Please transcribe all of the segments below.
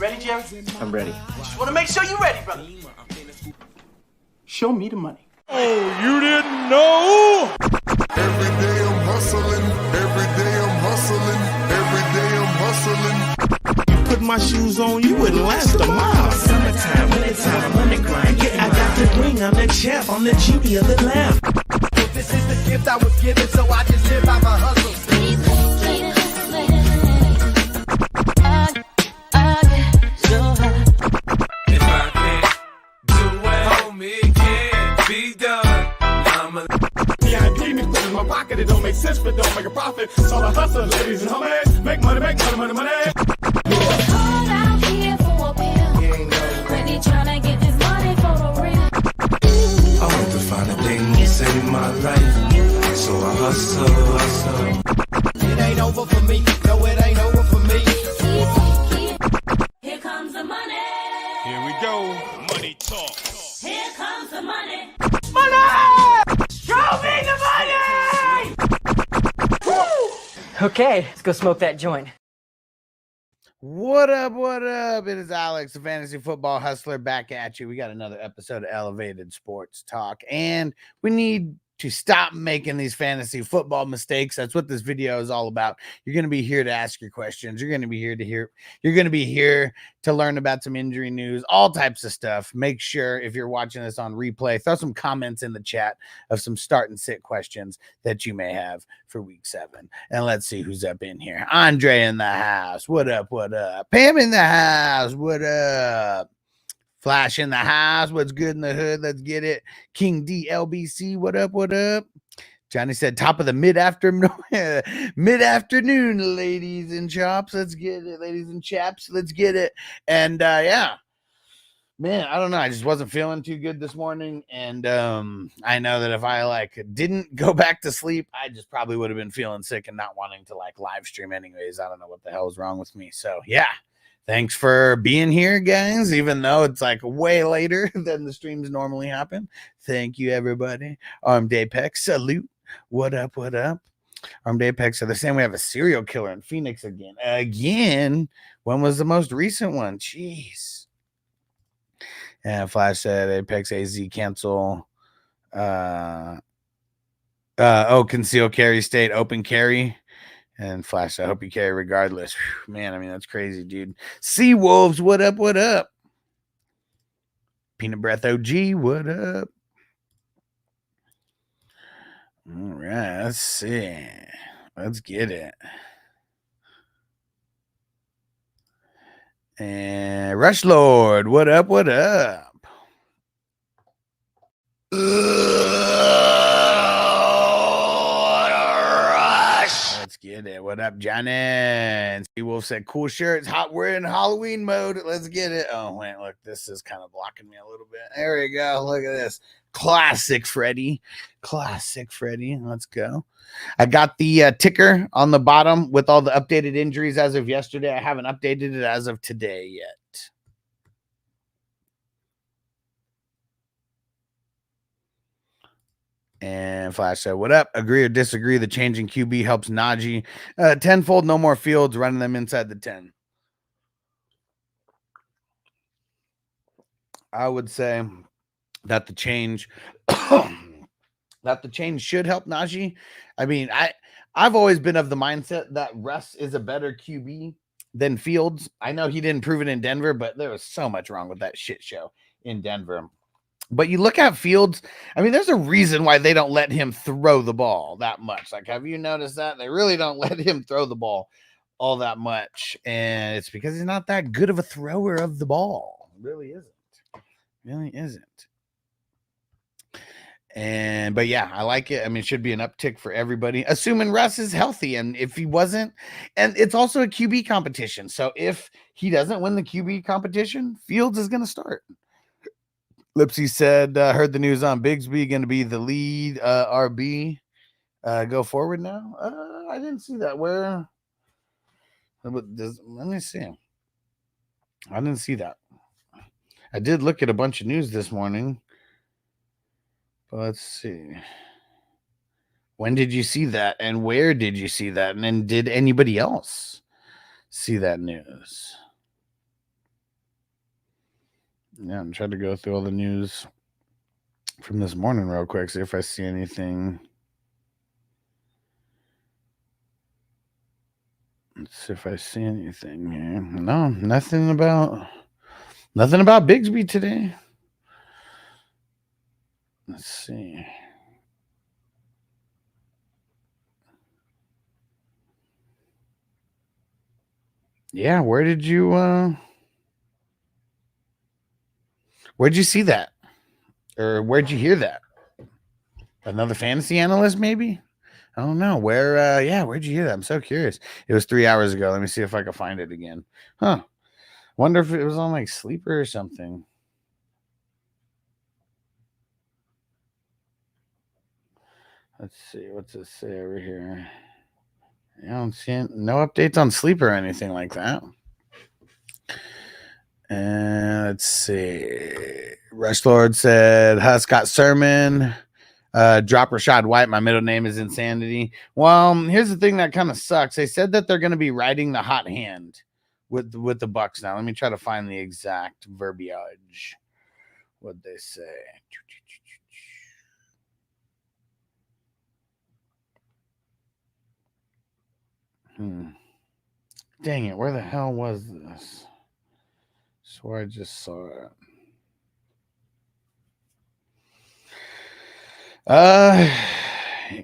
ready, Jerry? I'm ready. Just want to make sure you're ready, brother. Show me the money. Oh, you didn't know? Every day I'm hustling. Every day I'm hustling. Every day I'm hustling. Put my shoes on, you wouldn't last a mile. Summertime, wintertime, I'm on the grind. Yeah, I got the ring, I'm the champ, I'm the genie of the lamp. This is the gift I was given, so I just live by my hustle. If I can't do it, homie, it can't be done. VIP me put in my pocket, it don't make sense, but don't make a profit. So I hustle, ladies and homies. Make money, money. Hold out here for a pill. Really tryna get this money for the real. I want to find a thing to save my life, so I hustle. It ain't over for me. No, it ain't over for me. Here comes the money. Here we go. Money talk. Here comes the money. Show me the money! Okay, let's go smoke that joint. What up? What up? It is Alex, the fantasy football hustler, back at you. We got another episode of Elevated Sports Talk, and we need to stop making these fantasy football mistakes. That's what this video is all about. You're going to be here to ask your questions. You're going to be here to learn about some injury news, all types of stuff. Make sure if you're watching this on replay, throw some comments in the chat of some start and sit questions that you may have for week 7. And let's see who's up in here. Andre in the house. What up? What up? Pam in the house. What up? Flash in the house. What's good in the hood? Let's get it. King DLBC. What up? What up? Johnny said top of the mid-afternoon, ladies and chops. Let's get it, ladies and chaps. Let's get it. And yeah, man, I don't know. I just wasn't feeling too good this morning. And I know that if I didn't go back to sleep, I just probably would have been feeling sick and not wanting to live stream anyways. I don't know what the hell is wrong with me. So yeah. Thanks for being here, guys, even though it's way later than the streams normally happen. Thank you, everybody. Armed Apex, salute. What up, what up? Armed Apex are the same. We have a serial killer in Phoenix again. Again, when was the most recent one? Jeez. And Flash said Apex AZ cancel. Conceal carry state, open carry. And Flash, I hope you carry regardless. Whew, man, I mean, that's crazy, dude. Sea Wolves, what up, what up? Peanut Breath OG, what up? All right, let's see. Let's get it. And Rush Lord, what up, what up? Get it. What up, Johnny? And Sea Wolf said, cool shirts. Hot. We're in Halloween mode. Let's get it. Oh, wait. Look, this is kind of blocking me a little bit. There we go. Look at this. Classic Freddy. Classic Freddy. Let's go. I got the ticker on the bottom with all the updated injuries as of yesterday. I haven't updated it as of today yet. And Flash said, what up? Agree or disagree? The changing QB helps Najee. Tenfold, no more Fields, running them inside the 10. I would say that the change should help Najee. I mean, I've always been of the mindset that Russ is a better QB than Fields. I know he didn't prove it in Denver, but there was so much wrong with that shit show in Denver. But you look at Fields, I mean, there's a reason why they don't let him throw the ball that much. Have you noticed that? They really don't let him throw the ball all that much. And it's because he's not that good of a thrower of the ball. It really isn't. Really isn't. But yeah, I like it. I mean, it should be an uptick for everybody, assuming Russ is healthy. And if he wasn't, and it's also a QB competition. So if he doesn't win the QB competition, Fields is going to start. Lipsy said, heard the news on Bigsby going to be the lead RB. Go forward now. I didn't see that. Where? Let me see. I didn't see that. I did look at a bunch of news this morning. But let's see. When did you see that? And where did you see that? And then did anybody else see that news? Yeah, I'm trying to go through all the news from this morning real quick, see if I see anything. Let's see if I see anything here. No, nothing about Bigsby today. Let's see. Yeah, where'd you see that? Or where'd you hear that? Another fantasy analyst, maybe? I don't know. Where'd you hear that? I'm so curious. It was 3 hours ago. Let me see if I can find it again. Huh. Wonder if it was on like Sleeper or something. Let's see. What's it say over here? I don't see it. No updates on Sleeper or anything like that. And let's see. Rush Lord said Huss got Sermon. Drop Rashad White. My middle name is Insanity. Well, here's the thing that kind of sucks. They said that they're going to be riding the hot hand with the Bucks now. Let me try to find the exact verbiage. What'd they say? Dang it. Where the hell was this? Swear I just saw it.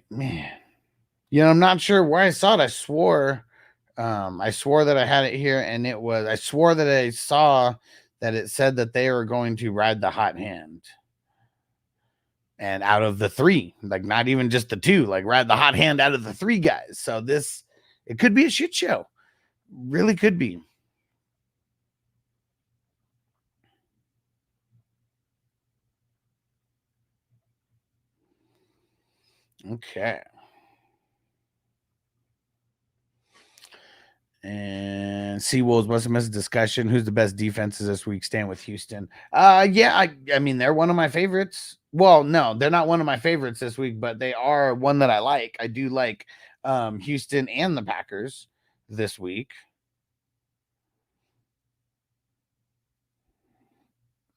Man. You know, I'm not sure where I saw it. I swore that I had it here, and I swore that I saw that it said that they were going to ride the hot hand. And out of the 3, like not even just the 2, like ride the hot hand out of the 3 guys. So it could be a shit show. Really could be. Okay. And Seawolves must have missed a discussion. Who's the best defenses this week? Staying with Houston. Yeah, I mean, they're one of my favorites. Well, no, they're not one of my favorites this week, but they are one that I like. I do like Houston and the Packers this week.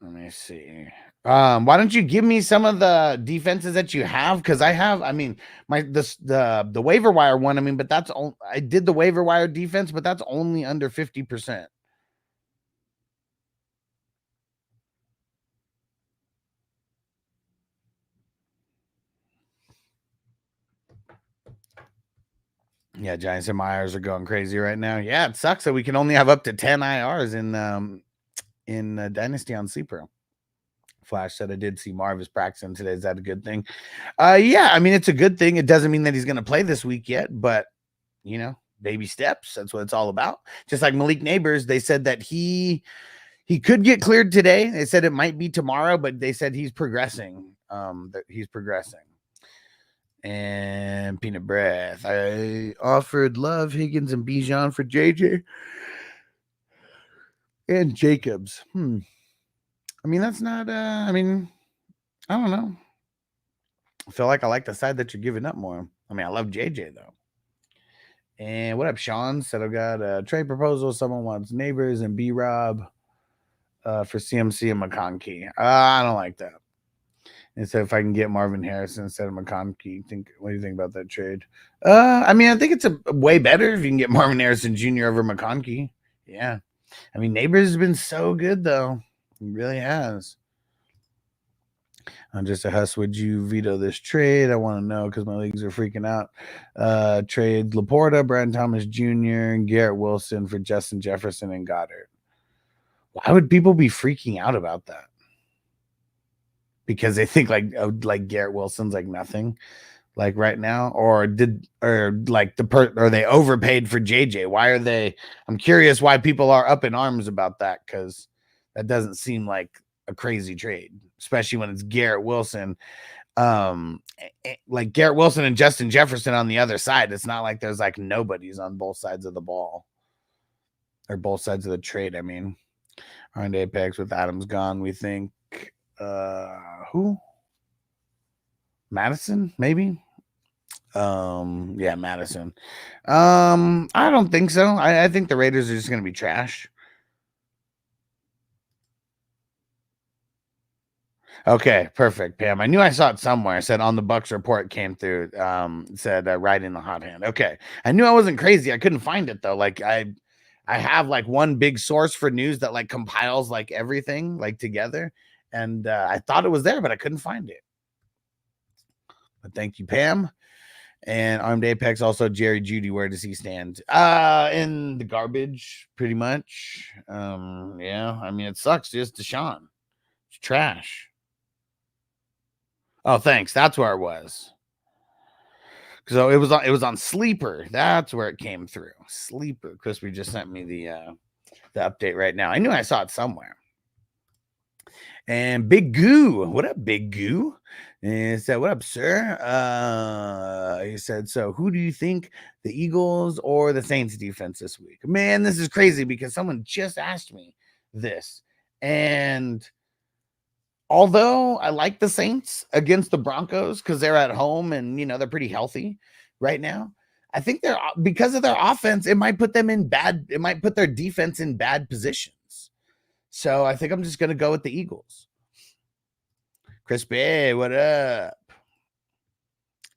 Let me see. Why don't you give me some of the defenses that you have? Because I mean, the waiver wire one. I mean, but I did the waiver wire defense, but that's only under 50%. Yeah, Giants and Myers are going crazy right now. Yeah, it sucks that we can only have up to 10 IRs in Dynasty on Sleeper. Flash said I did see Marvis practicing today. Is that a good thing? Yeah, I mean, it's a good thing. It doesn't mean that he's going to play this week yet, but you know, baby steps. That's what it's all about. Just like Malik Neighbors, they said that he could get cleared today. They said it might be tomorrow, but they said he's progressing. That he's progressing. And Peanut Breath. I offered Love, Higgins, and Bijan for JJ and Jacobs. I mean, that's not, I mean, I don't know. I feel like I like the side that you're giving up more. I mean, I love JJ, though. And what up, Sean? Said I've got a trade proposal. Someone wants Neighbors and B-Rob for CMC and McConkey. I don't like that. And so if I can get Marvin Harrison instead of McConkey, what do you think about that trade? I mean, I think it's a way better if you can get Marvin Harrison Jr. over McConkey. Yeah. I mean, Neighbors has been so good, though. He really has. I'm just a Huss. Would you veto this trade? I want to know because my leagues are freaking out. Trade Laporta, Brian Thomas Jr., Garrett Wilson for Justin Jefferson and Goddard. Why would people be freaking out about that? Because they think like Garrett Wilson's like nothing, like right now, or they overpaid for JJ? Why are they? I'm curious why people are up in arms about that, because that doesn't seem like a crazy trade, especially when it's Garrett Wilson. Like Garrett Wilson and Justin Jefferson on the other side. It's not like there's like nobodies on both sides of the ball or both sides of the trade. I mean, on Apex with Adams gone, we think who? Madison, maybe. Yeah, Madison. I don't think so. I think the Raiders are just gonna be trash. Okay, perfect, Pam. I knew I saw it somewhere. It said on the Bucks report came through. Said riding the hot hand. Okay, I knew I wasn't crazy. I couldn't find it though. Like I have like one big source for news that like compiles like everything like together, and I thought it was there, but I couldn't find it. But thank you, Pam. And Armed Apex, also Jerry Judy, where does he stand? In the garbage, pretty much. Yeah, I mean it sucks. Just Deshaun. It's trash. Oh, thanks. That's where it was. So it was on Sleeper. That's where it came through. Sleeper. Crispy just sent me the update right now. I knew I saw it somewhere. And Big Goo. What up, Big Goo? And said, what up, sir? He said, so who do you think, the Eagles or the Saints defense this week? Man, this is crazy because someone just asked me this. And although I like the Saints against the Broncos because they're at home and, you know, they're pretty healthy right now, I think they're, because of their offense, it might put their defense in bad positions. So I think I'm just going to go with the Eagles. Crispy, what up?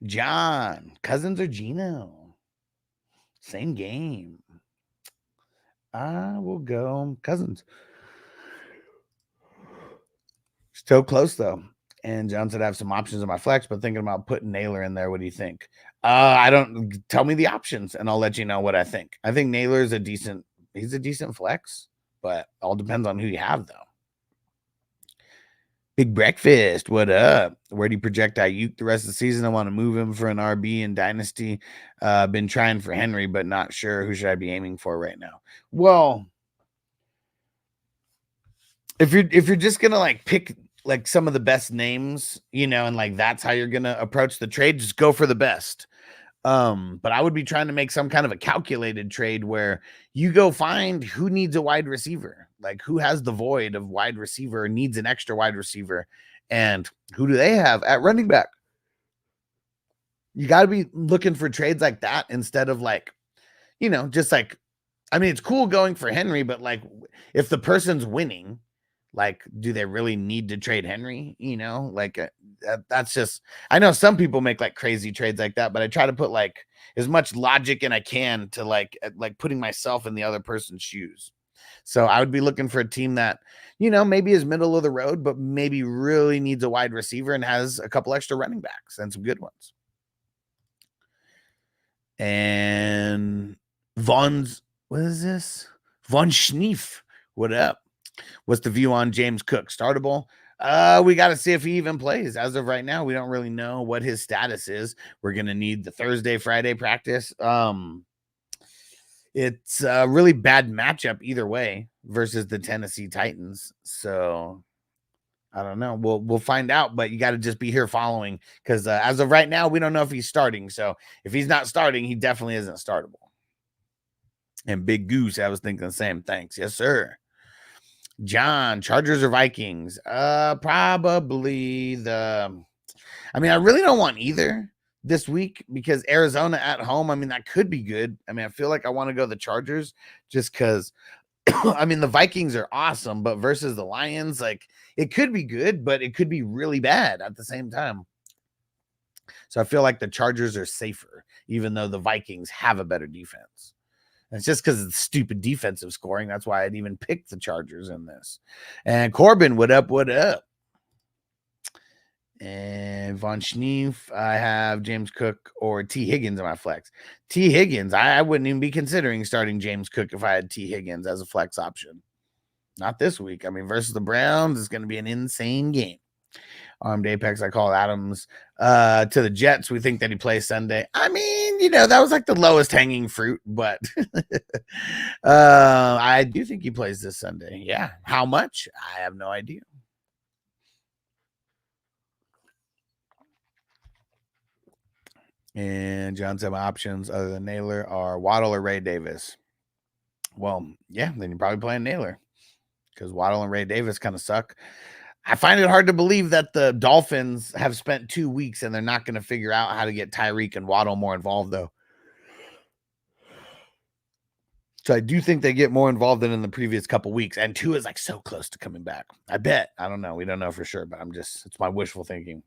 John, Cousins or Geno? Same game. I will go Cousins. Still close though. And John said I have some options in my flex, but thinking about putting Naylor in there. What do you think? I don't, tell me the options and I'll let you know what I think. I think Naylor is he's a decent flex, but all depends on who you have though. Big Breakfast, what up? Where do you project Ayuk the rest of the season? I want to move him for an RB in Dynasty. Been trying for Henry, but not sure who should I be aiming for right now. Well, if you're just gonna like pick like some of the best names, you know, and like that's how you're gonna approach the trade, just go for the best. But I would be trying to make some kind of a calculated trade where you go find who needs a wide receiver, like who has the void of wide receiver, needs an extra wide receiver, and who do they have at running back? You got to be looking for trades like that instead of like, you know, just like, I mean, it's cool going for Henry, but like if the person's winning, like, do they really need to trade Henry? You know, like that's just, I know some people make like crazy trades like that, but I try to put like as much logic in I can to like putting myself in the other person's shoes. So I would be looking for a team that, you know, maybe is middle of the road, but maybe really needs a wide receiver and has a couple extra running backs and some good ones. And what is this? Von Schneef, what up? What's the view on James Cook? Startable? We got to see if he even plays. As of right now, we don't really know what his status is. We're going to need the Thursday, Friday practice. It's a really bad matchup either way versus the Tennessee Titans. So I don't know. We'll find out, but you got to just be here following because as of right now, we don't know if he's starting. So if he's not starting, he definitely isn't startable. And Big Goose, I was thinking the same. Thanks. Yes, sir. John, Chargers or Vikings? Probably I really don't want either this week because Arizona at home, I mean, that could be good. I mean, I feel like I want to go the Chargers just because, I mean, the Vikings are awesome, but versus the Lions, like it could be good, but it could be really bad at the same time. So I feel like the Chargers are safer, even though the Vikings have a better defense. It's just because of the stupid defensive scoring. That's why I'd even pick the Chargers in this. And Corbin, what up? What up? And Von Schneef, I have James Cook or T. Higgins in my flex. T. Higgins, I wouldn't even be considering starting James Cook if I had T. Higgins as a flex option. Not this week. I mean, versus the Browns, it's going to be an insane game. Armed Apex, I call Adams to the Jets. We think that he plays Sunday. I mean, you know, that was like the lowest hanging fruit, but I do think he plays this Sunday. Yeah. How much? I have no idea. And John said my options other than Naylor are Waddle or Ray Davis. Well, yeah, then you're probably playing Naylor because Waddle and Ray Davis kind of suck. I find it hard to believe that the Dolphins have spent 2 weeks and they're not going to figure out how to get Tyreek and Waddle more involved, though. So I do think they get more involved than in the previous couple weeks. And Tua is like so close to coming back. I bet. I don't know. We don't know for sure, but it's my wishful thinking.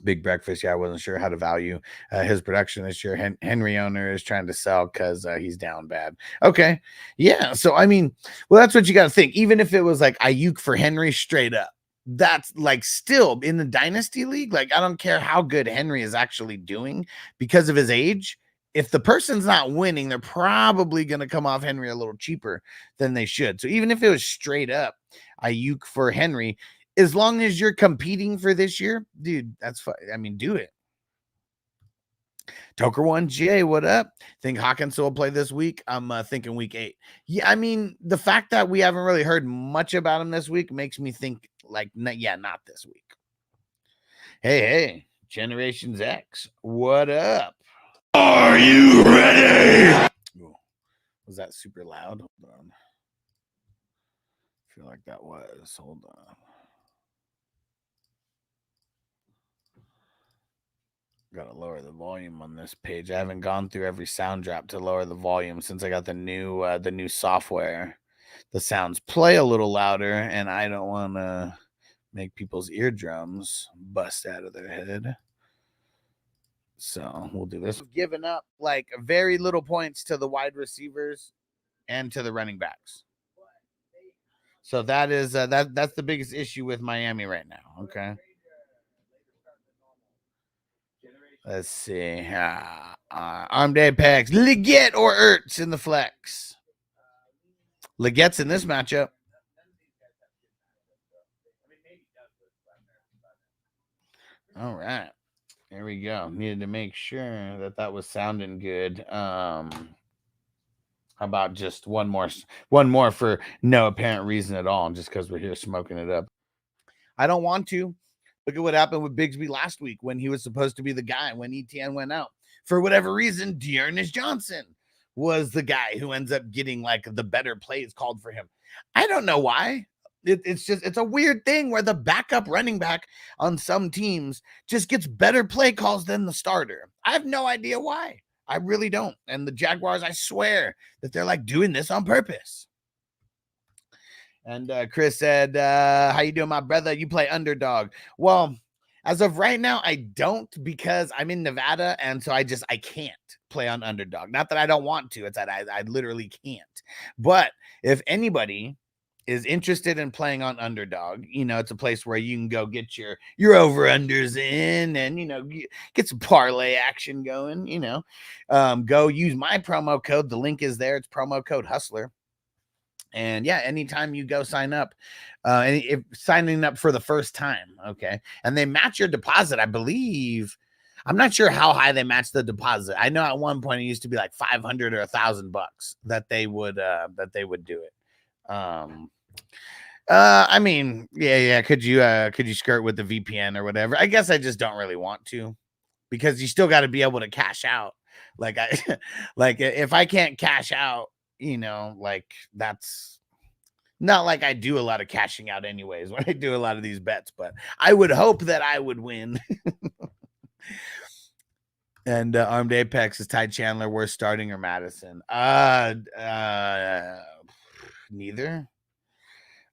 Big breakfast. Yeah, I wasn't sure how to value his production this year. Henry owner is trying to sell because he's down bad. Okay. Yeah. So, I mean, well, that's what you got to think. Even if it was like Ayuk for Henry straight up, that's like still in the dynasty league. Like, I don't care how good Henry is actually doing because of his age. If the person's not winning, they're probably going to come off Henry a little cheaper than they should. So even if it was straight up Ayuk for Henry, as long as you're competing for this year, dude, that's fine. I mean, do it. Toker 1J, what up? Think Hawkinson will play this week? I'm thinking week 8. Yeah, I mean, the fact that we haven't really heard much about him this week makes me think like, not this week. Hey, Generations X, what up? Are you ready? Ooh, was that super loud? Hold on. I feel like that was. Hold on. Gotta lower the volume on this page. I haven't gone through every sound drop to lower the volume since I got the new software. The sounds play a little louder, and I don't want to make people's eardrums bust out of their head. So we'll do this. Giving up like very little points to the wide receivers and to the running backs. So that is that's the biggest issue with Miami right now. Okay. Let's see. Armed Apex. Leggett or Ertz in the flex. Leggett's in this matchup. All right. There we go. Needed to make sure that was sounding good. How about just one more for no apparent reason at all, just because we're here smoking it up. I don't want to. Look at what happened with Bigsby last week when he was supposed to be the guy when ETN went out. For whatever reason, Dearness Johnson was the guy who ends up getting like the better plays called for him. I don't know why. It's a weird thing where the backup running back on some teams just gets better play calls than the starter. I have no idea why. I really don't. And the Jaguars, I swear that they're like doing this on purpose. And Chris said, how you doing, my brother? You play Underdog. Well, as of right now, I don't, because I'm in Nevada. And so I can't play on Underdog. Not that I don't want to. It's that I literally can't. But if anybody is interested in playing on Underdog, it's a place where you can go get your over-unders in and, get some parlay action going, go use my promo code. The link is there. It's promo code Hustler. And yeah, anytime you go sign up, if signing up for the first time, okay, and they match your deposit, I believe. I'm not sure how high they match the deposit. I know at one point it used to be like $500 or $1,000 that they would do it. I mean, yeah. Could you skirt with the VPN or whatever? I guess I just don't really want to, because you still got to be able to cash out. Like if I can't cash out, like that's not like I do a lot of cashing out anyways when I do a lot of these bets, but I would hope that I would win. And Armed Apex is Ty Chandler worth starting or Madison? Neither.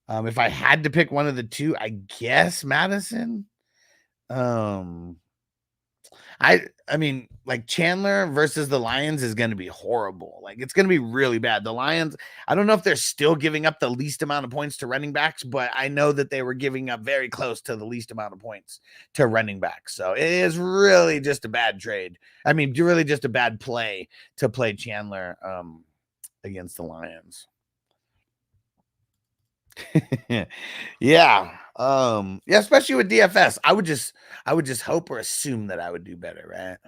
If I had to pick one of the two, I guess Madison. I mean, like Chandler versus the Lions is going to be horrible. Like it's going to be really bad. The Lions, I don't know if they're still giving up the least amount of points to running backs, but I know that they were giving up very close to the least amount of points to running backs. So it is really just a bad trade. I mean, really just a bad play to play Chandler against the Lions. Yeah, especially with DFS. I would just hope or assume that I would do better, right?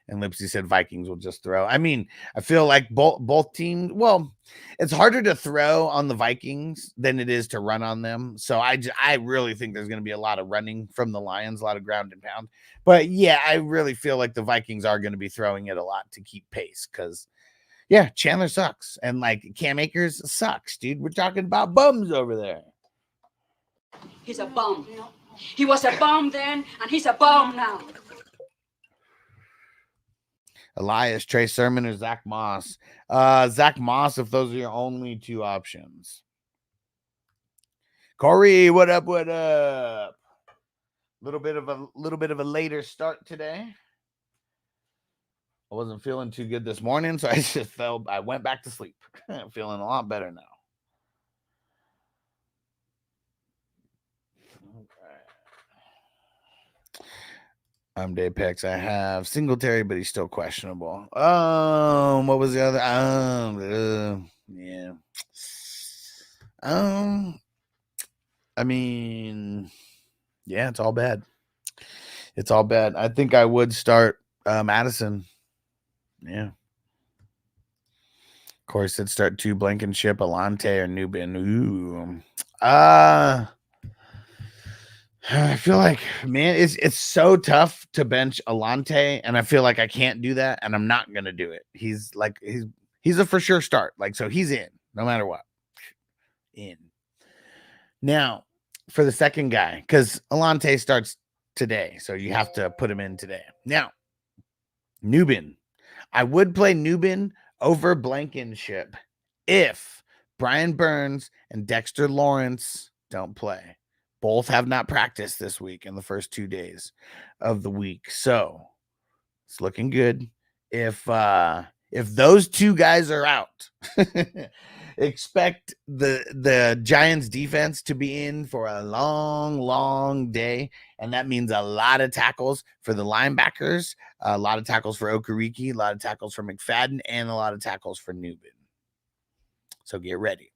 And Lipsy said Vikings will just throw. I mean, I feel like both teams, well, it's harder to throw on the Vikings than it is to run on them. So I really think there's going to be a lot of running from the Lions, a lot of ground and pound. But yeah, I really feel like the Vikings are going to be throwing it a lot to keep pace, because yeah, Chandler sucks. And like Cam Akers sucks, dude. We're talking about bums over there. He's a bum. He was a bum then, and he's a bum now. Elias, Trey Sermon, or Zach Moss? Zach Moss, if those are your only two options. Corey, what up? What up? Little bit of a later start today. I wasn't feeling too good this morning, so I went back to sleep. I'm feeling a lot better now. Okay. Day picks. I have Singletary, but he's still questionable. What was the other? Yeah. I mean, yeah, it's all bad. It's all bad. I think I would start Madison. Yeah. Of course, it'd start 2 Blankenship, Alante, or Newbin. Ooh. I feel like, man, it's so tough to bench Alante, and I feel like I can't do that, and I'm not gonna do it. He's a for sure start. Like, so he's in no matter what. In. Now, for the second guy, because Alante starts today, so you have to put him in today. Now, Newbin. I would play Newbin over Blankenship if Brian Burns and Dexter Lawrence don't play. Both have not practiced this week in the first 2 days of the week. So it's looking good. If those two guys are out, expect the Giants defense to be in for a long, long day. And that means a lot of tackles for the linebackers, a lot of tackles for Okereke, a lot of tackles for McFadden, and a lot of tackles for Newbin. So get ready.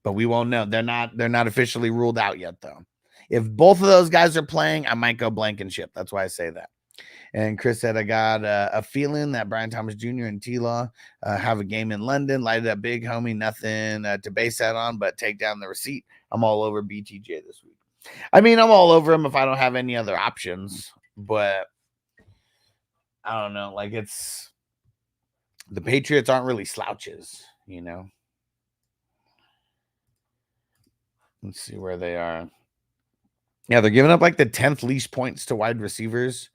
But we won't know. They're not officially ruled out yet, though. If both of those guys are playing, I might go Blankenship. That's why I say that. And Chris said, I got a feeling that Brian Thomas Jr. and T-Law have a game in London. Light it up big, homie. Nothing to base that on, but take down the receipt. I'm all over BTJ this week. I mean, I'm all over him if I don't have any other options. But I don't know. Like, it's the Patriots aren't really slouches, you know. Let's see where they are. Yeah, they're giving up like the 10th least points to wide receivers.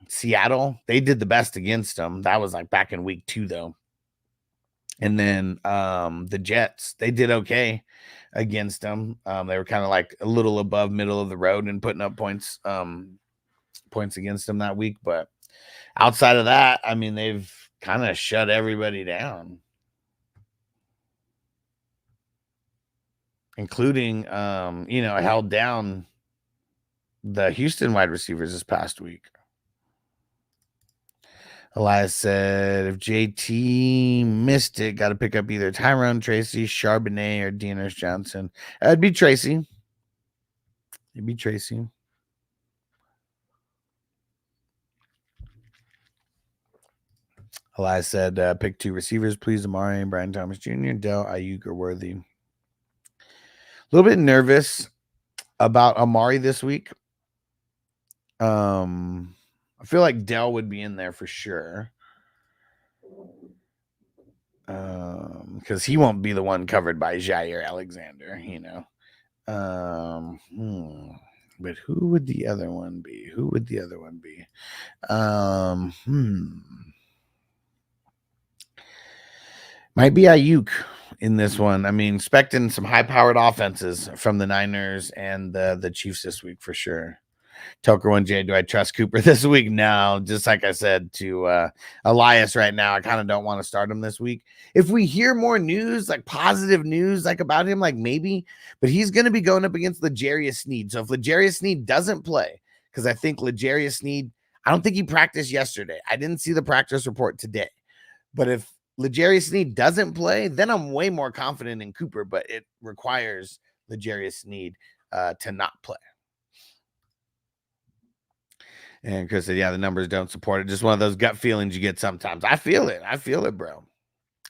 Seattle, they did the best against them. That was like back in week 2, though. And then the Jets, they did okay against them. They were kind of like a little above middle of the road and putting up points against them that week. But outside of that, I mean, they've kind of shut everybody down, including, held down the Houston wide receivers this past week. Elias said, if JT missed it, got to pick up either Tyrone Tracy, Charbonnet, or Deaners Johnson. It'd be Tracy. It'd be Tracy. Elias said, pick 2 receivers, please. Amari and Brian Thomas Jr., Dell, Ayuk, or Worthy. A little bit nervous about Amari this week. I feel like Dell would be in there for sure. Because he won't be the one covered by Jair Alexander, you know. But who would the other one be? Might be Ayuk in this one. I mean, expecting some high-powered offenses from the Niners and the Chiefs this week for sure. Toker 1J, do I trust Cooper this week? No, just like I said to Elias right now, I kind of don't want to start him this week. If we hear more news, like positive news, like about him, like maybe, but he's going to be going up against L'Jarius Sneed. So if L'Jarius Sneed doesn't play, because I think L'Jarius Sneed, I don't think he practiced yesterday. I didn't see the practice report today. But if L'Jarius Sneed doesn't play, then I'm way more confident in Cooper, but it requires L'Jarius Sneed to not play. And Chris said, yeah, the numbers don't support it. Just one of those gut feelings you get sometimes. I feel it, bro.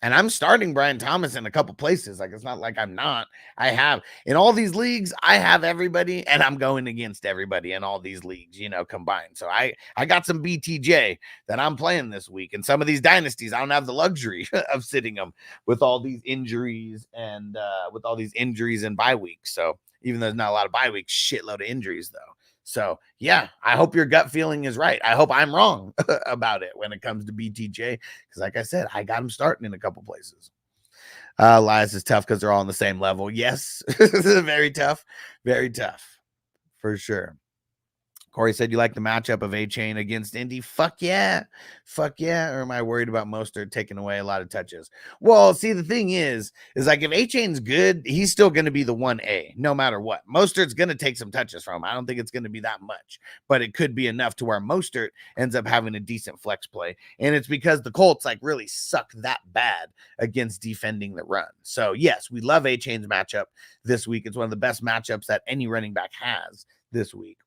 And I'm starting Brian Thomas in a couple places. Like, it's not like I'm not. I have in all these leagues, I have everybody, and I'm going against everybody in all these leagues, combined. So I got some BTJ that I'm playing this week. And some of these dynasties, I don't have the luxury of sitting them with all these injuries and bye weeks. So even though there's not a lot of bye weeks, shitload of injuries though. So, yeah, I hope your gut feeling is right. I hope I'm wrong about it when it comes to BTJ. Because, like I said, I got him starting in a couple places. Elias is tough because they're all on the same level. Yes, very tough. Very tough. For sure. Corey said you like the matchup of A-Chain against Indy. Fuck yeah. Fuck yeah. Or am I worried about Mostert taking away a lot of touches? Well, see, the thing is like if A-Chain's good, he's still going to be the 1A no matter what. Mostert's going to take some touches from him. I don't think it's going to be that much, but it could be enough to where Mostert ends up having a decent flex play. And it's because the Colts like really suck that bad against defending the run. So yes, we love A-Chain's matchup this week. It's one of the best matchups that any running back has this week.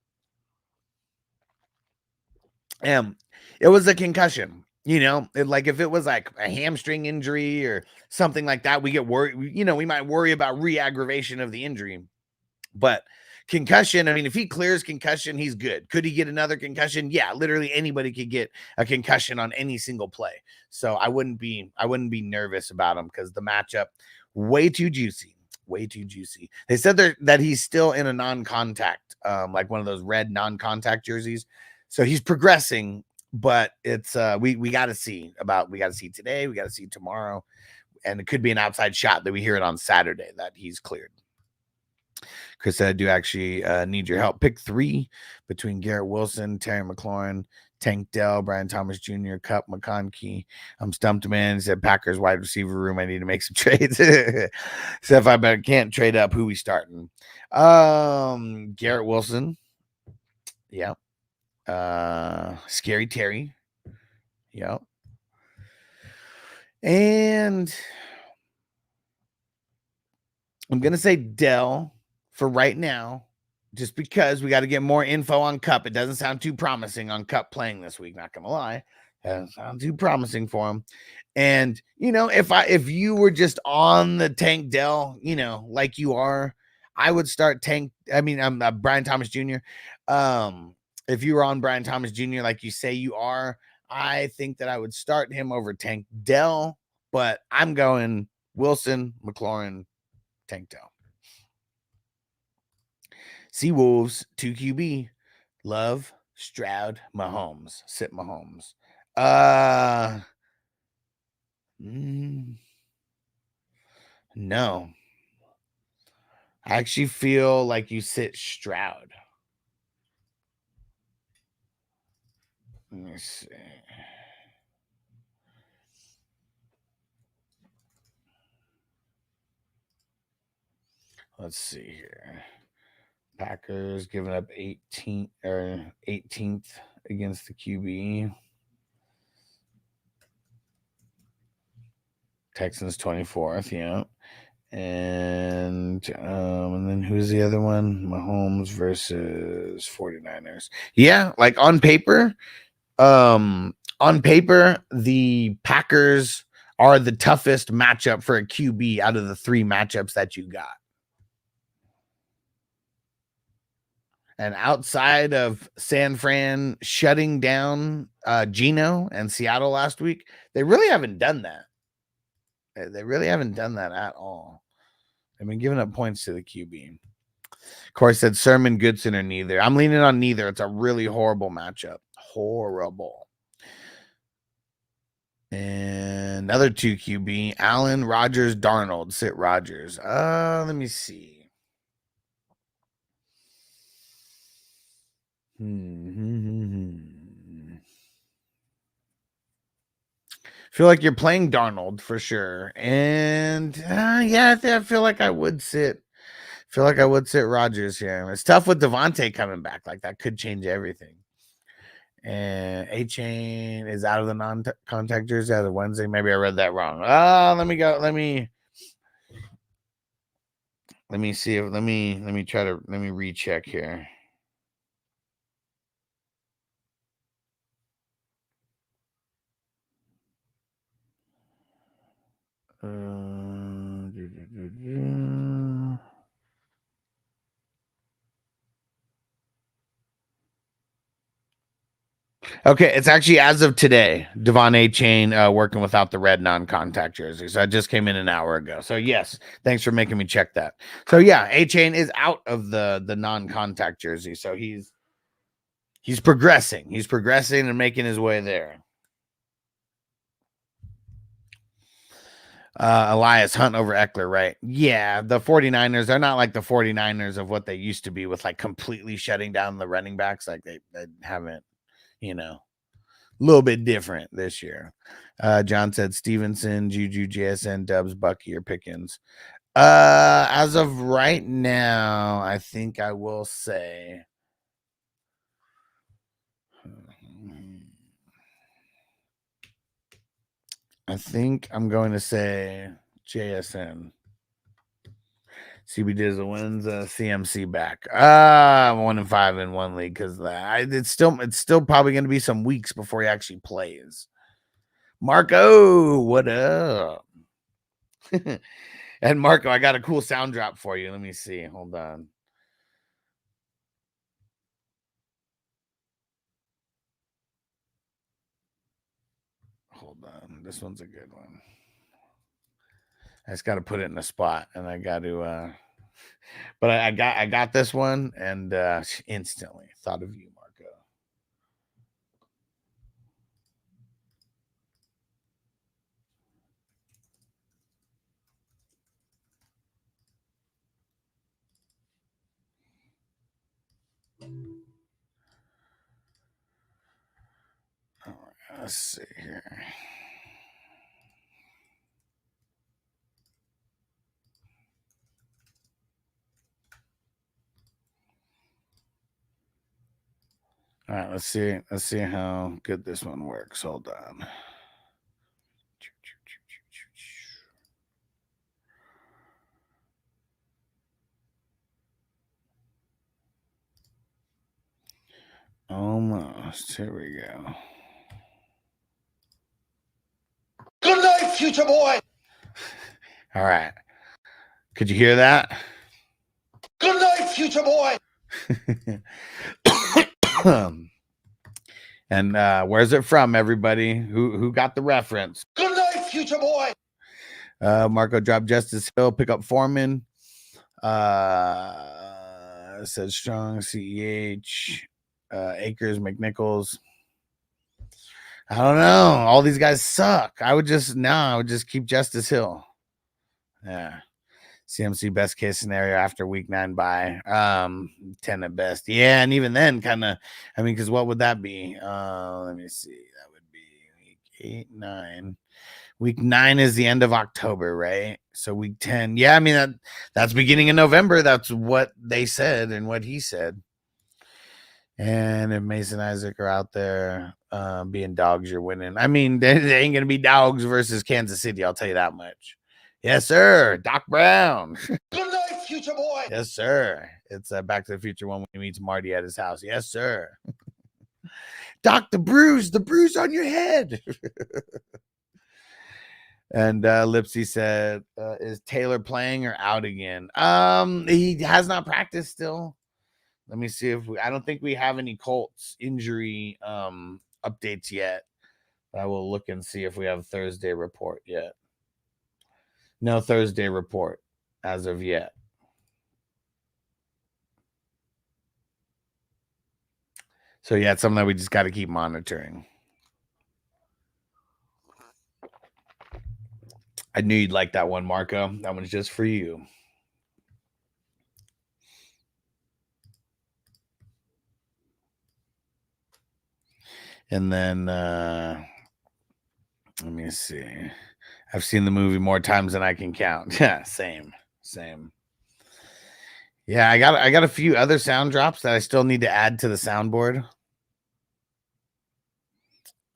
It was a concussion, like if it was like a hamstring injury or something like that, we get worried, we might worry about re-aggravation of the injury, but concussion, I mean, if he clears concussion, he's good. Could he get another concussion? Yeah, literally anybody could get a concussion on any single play. So I wouldn't be nervous about him because the matchup way too juicy. They said that he's still in a non-contact, like one of those red non-contact jerseys. So he's progressing, but it's we got to see today, we got to see tomorrow, and it could be an outside shot that we hear it on Saturday that he's cleared. Chris said, I do actually need your help. Pick 3 between Garrett Wilson, Terry McLaurin, Tank Dell, Brian Thomas Jr., Cup, McConkey. I'm stumped, man. He said Packers wide receiver room. I need to make some trades. So if I can't trade up, who we starting? Garrett Wilson. Yeah. Scary Terry. Yep. And I'm gonna say Dell for right now, just because we got to get more info on Cup. It doesn't sound too promising on Cup playing this week, not gonna lie. It doesn't sound too promising for him. And if you were just on the Tank Dell, like you are, I would start I'm Brian Thomas Jr. If you were on Brian Thomas Jr., like you say you are, I think that I would start him over Tank Dell, but I'm going Wilson, McLaurin, Tank Dell. Seawolves, 2 QB, Love, Stroud, Mahomes. Sit Mahomes. No. I actually feel like you sit Stroud. Let me see. Let's see here. Packers giving up 18th against the QB. Texans 24th, yeah. And then who's the other one? Mahomes versus 49ers. Yeah, like on paper, the Packers are the toughest matchup for a QB out of the 3 matchups that you got. And outside of San Fran shutting down Geno and Seattle last week, they really haven't done that. They really haven't done that at all. They've been giving up points to the QB. Corey said Sermon, Goodson, or neither. I'm leaning on neither. It's a really horrible matchup. Horrible. And another 2 QB, Allen, Rodgers, Darnold. Sit Rodgers. Let me see. Feel like you're playing Darnold for sure. And yeah, I feel like I would sit. Rodgers here. It's tough with Devontae coming back. Like that could change everything. And A-Chain is out of the non-contact jersey as of Wednesday. Maybe I read that wrong. Let me go. Let me see if let me recheck here. Okay, it's actually as of today, Devon A-Chain working without the red non-contact jersey. So I just came in an hour ago. So yes, thanks for making me check that. So yeah, A-Chain is out of the non-contact jersey. So he's He's progressing. He's progressing and making his way there. Elias Hunt over Eckler, right? Yeah, the 49ers are not like the 49ers of what they used to be with like completely shutting down the running backs. Like they haven't, a little bit different this year. John said Stevenson, Juju, JSN, Dubs, Bucky, or Pickens. As of right now, I think I will say I think I'm going to say JSN. CB Dizzle wins CMC back. I'm 1-5 in one league because it's still probably going to be some weeks before he actually plays. Marco, what up? And Marco, I got a cool sound drop for you. Let me see. Hold on. Hold on. This one's a good one. I just got to put it in a spot, and I got to. But I got this one, and instantly thought of you, Marco. All right, let's see here. All right, let's see how good this one works. Hold on. Almost. Here we go. Good night, future boy. All right. Could you hear that? Good night, future boy. And where's it from, everybody? Who got the reference? Good night, future boy. Marco dropped Justice Hill, pick up Foreman. Says Strong, CEH, Akers, McNichols. I don't know. All these guys suck. I would just keep Justice Hill. Yeah. CMC best case scenario after week 9 bye. 10 at best. Yeah, and even then, because what would that be? Let me see. That would be week 8, 9. Week 9 is the end of October, right? So week 10. Yeah, that's beginning of November. That's what they said and what he said. And if Mason Isaac are out there being dogs, you're winning. They ain't going to be dogs versus Kansas City. I'll tell you that much. Yes, sir. Doc Brown. Good night, future boy. Yes, sir. It's Back to the Future one when he meets Marty at his house. Yes, sir. Doc, the bruise on your head. And Lipsy said, is Taylor playing or out again? He has not practiced still. Let me see I don't think we have any Colts injury updates yet. I will look and see if we have a Thursday report yet. No Thursday report as of yet. So, yeah, it's something that we just got to keep monitoring. I knew you'd like that one, Marco. That one's just for you. And then, let me see. I've seen the movie more times than I can count. Yeah, same. Yeah, I got a few other sound drops that I still need to add to the soundboard.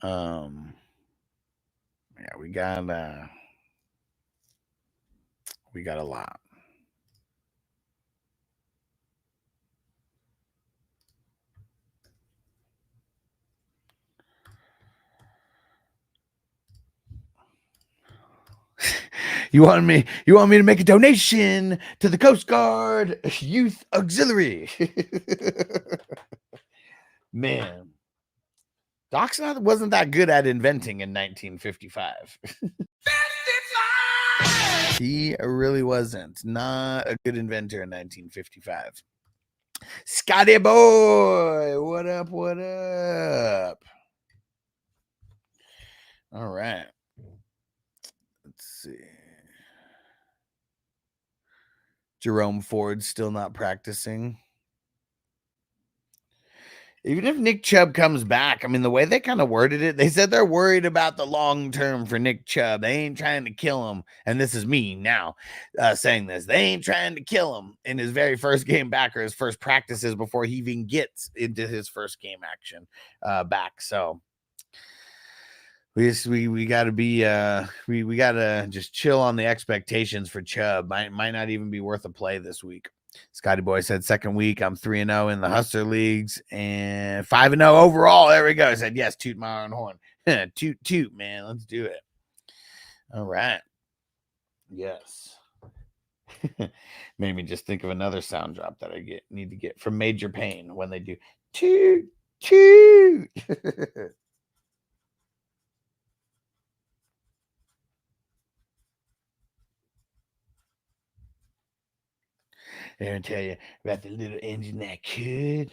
Yeah, we got a lot. You want me to make a donation to the Coast Guard Youth Auxiliary? Man, Doc's wasn't that good at inventing in 1955. He really wasn't. Not a good inventor in 1955. Scotty boy, what up? What up? All right. Let's see. Jerome Ford's still not practicing. Even if Nick Chubb comes back, I mean, the way they kind of worded it, they said they're worried about the long term for Nick Chubb. They ain't trying to kill him. And this is me now saying this. They ain't trying to kill him in his very first game back or his first practices before he even gets into his first game action back. So we got to be we got to just chill on the expectations for Chubb. Might not even be worth a play this week. Scotty Boy said second week, I'm 3-0 in the Hustler Leagues and 5-0 overall. There we go. I said, yes, toot my own horn. toot, man. Let's do it. All right. Yes. Made me just think of another sound drop that I need to get from Major Pain when they do toot, toot. They're going to tell you about the little engine that could.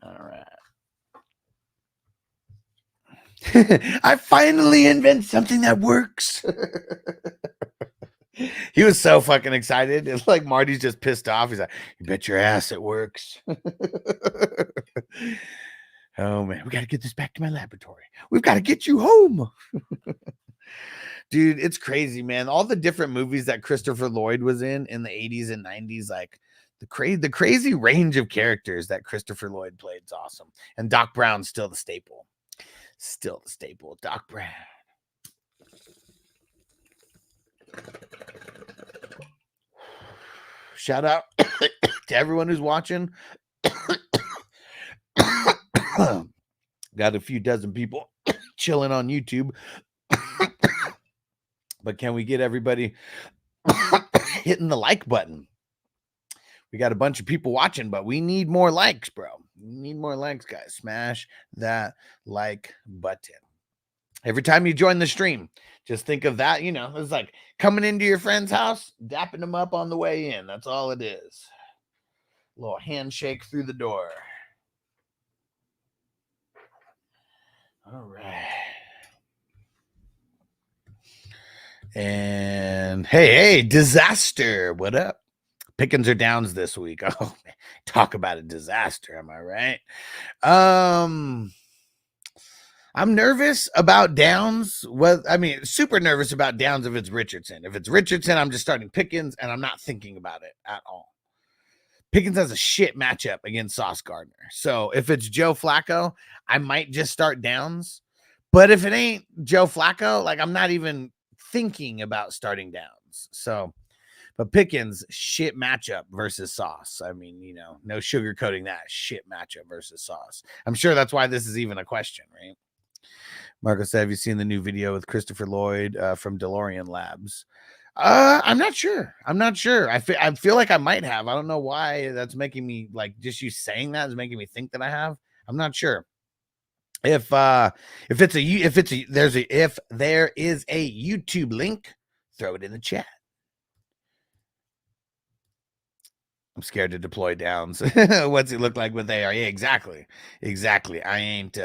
All right. I finally invent something that works. He was so fucking excited. It's like Marty's just pissed off. He's like, you bet your ass it works. Oh, man. We got to get this back to my laboratory. We've got to get you home. Dude, it's crazy, man. All the different movies that Christopher Lloyd was in the 80s and 90s, like the crazy range of characters that Christopher Lloyd played is awesome. And Doc Brown's still the staple. Still the staple. Doc Brown. Shout out to everyone who's watching. Got a few dozen people chilling on YouTube. But can we get everybody hitting the like button? We got a bunch of people watching, but we need more likes, bro. We need more likes, guys. Smash that like button. Every time you join the stream, just think of that. You know, it's like coming into your friend's house, dapping them up on the way in. That's all it is. A little handshake through the door. All right. And hey, disaster. What up? Pickens or downs this week. Oh, man. Talk about a disaster. Am I right? I'm nervous about downs. Well, I mean, super nervous about downs if it's Richardson. If it's Richardson, I'm just starting Pickens and I'm not thinking about it at all. Pickens has a shit matchup against Sauce Gardner. So if it's Joe Flacco, I might just start downs. But if it ain't Joe Flacco, like I'm not even thinking about starting downs. So, but Pickens, shit matchup versus Sauce. I mean, you know, no sugarcoating that. Shit matchup versus Sauce. I'm sure that's why this is even a question, right? Marco said, have you seen the new video with Christopher Lloyd from DeLorean Labs? I'm not sure. I feel like I might have. I don't know why that's making me, like, just you saying that is making me think that I have. I'm not sure. If there is a YouTube link, throw it in the chat. I'm scared to deploy downs. What's it look like with AR? Yeah, exactly. I ain't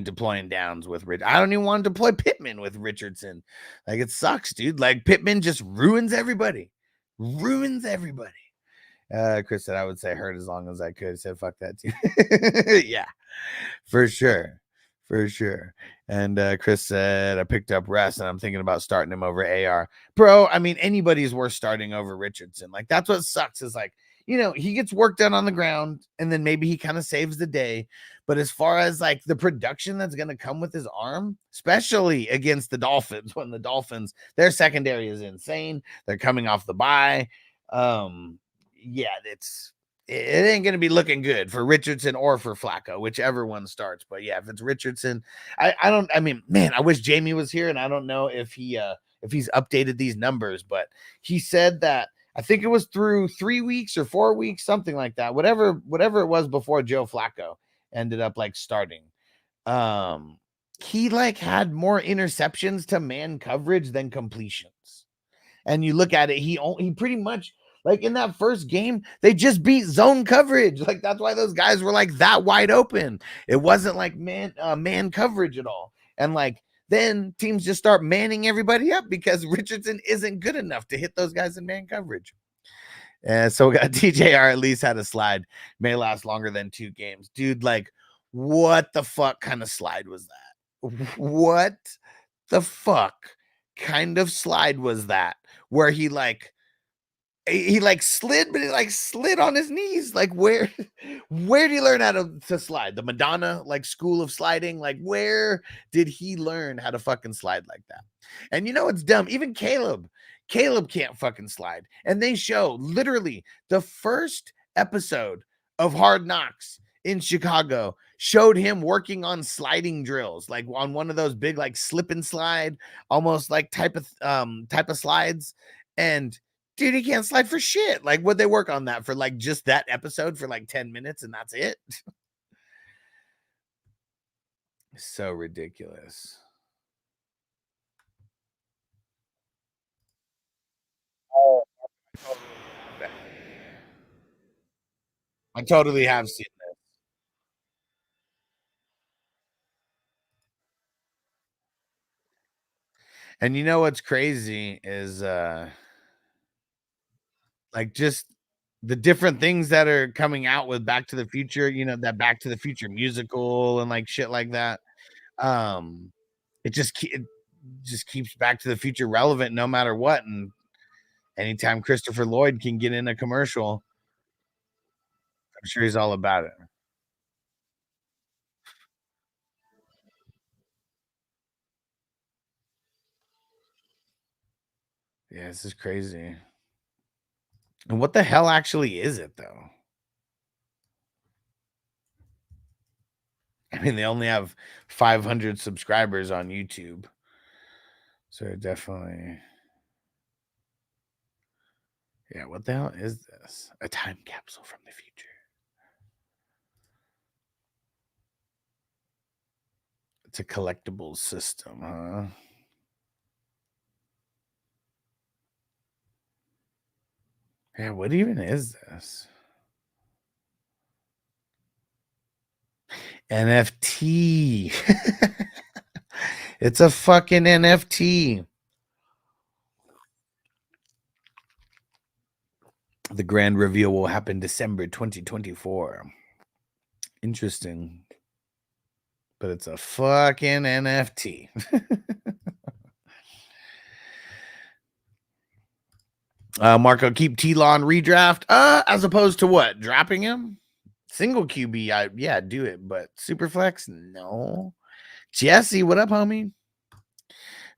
deploying downs with Rich. I don't even want to deploy Pittman with Richardson. Like, it sucks, dude. Like, Pittman just ruins everybody. Chris said I would say hurt as long as I could. I said fuck that too. Yeah, for sure. And Chris said I picked up Rest and I'm thinking about starting him over AR. Bro, I mean, anybody's worth starting over Richardson. Like, that's what sucks is, like, you know, he gets work done on the ground and then maybe he kind of saves the day. But as far as like the production that's going to come with his arm, especially against the Dolphins, when the Dolphins, their secondary is insane. They're coming off the bye. Yeah, it ain't going to be looking good for Richardson or for Flacco, whichever one starts. But yeah, if it's Richardson, I mean, man, I wish Jamie was here, and I don't know if he's updated these numbers, but he said that I think it was through 3 weeks or 4 weeks, something like that. Whatever it was before Joe Flacco ended up like starting. He like had more interceptions to man coverage than completions. And you look at it, he pretty much Like in that first game, they just beat zone coverage. Like that's why those guys were like that wide open. It wasn't like man coverage at all. And like then teams just start manning everybody up because Richardson isn't good enough to hit those guys in man coverage. And so we got TJR at least had a slide, may last longer than 2 games. Dude, like, what the fuck kind of slide was that? What the fuck kind of slide was that? Where he slid, but he like slid on his knees. Like where did he learn how to slide? The Madonna like school of sliding? Like where did he learn how to fucking slide like that? And you know it's dumb. Even Caleb can't fucking slide. And they show literally the first episode of Hard Knocks in Chicago showed him working on sliding drills, like on one of those big like slip and slide, almost like type of slides. And dude, he can't slide for shit. Like, would they work on that for like just that episode for like 10 minutes and that's it? So ridiculous. Oh, I totally have seen this. And you know what's crazy is like just the different things that are coming out with Back to the Future, you know, that Back to the Future musical and like shit like that. It just keeps Back to the Future relevant no matter what. And anytime Christopher Lloyd can get in a commercial, I'm sure he's all about it. Yeah, this is crazy. And what the hell actually is it though? I mean, they only have 500 subscribers on YouTube. So definitely. Yeah, what the hell is this? A time capsule from the future. It's a collectibles system, huh? Yeah, what even is this? NFT. It's a fucking NFT. The grand reveal will happen December 2024. Interesting. But it's a fucking NFT. Marco, keep T-Lon redraft. As opposed to what? Dropping him? Single QB, yeah, do it. But Superflex, no. Jesse, what up, homie?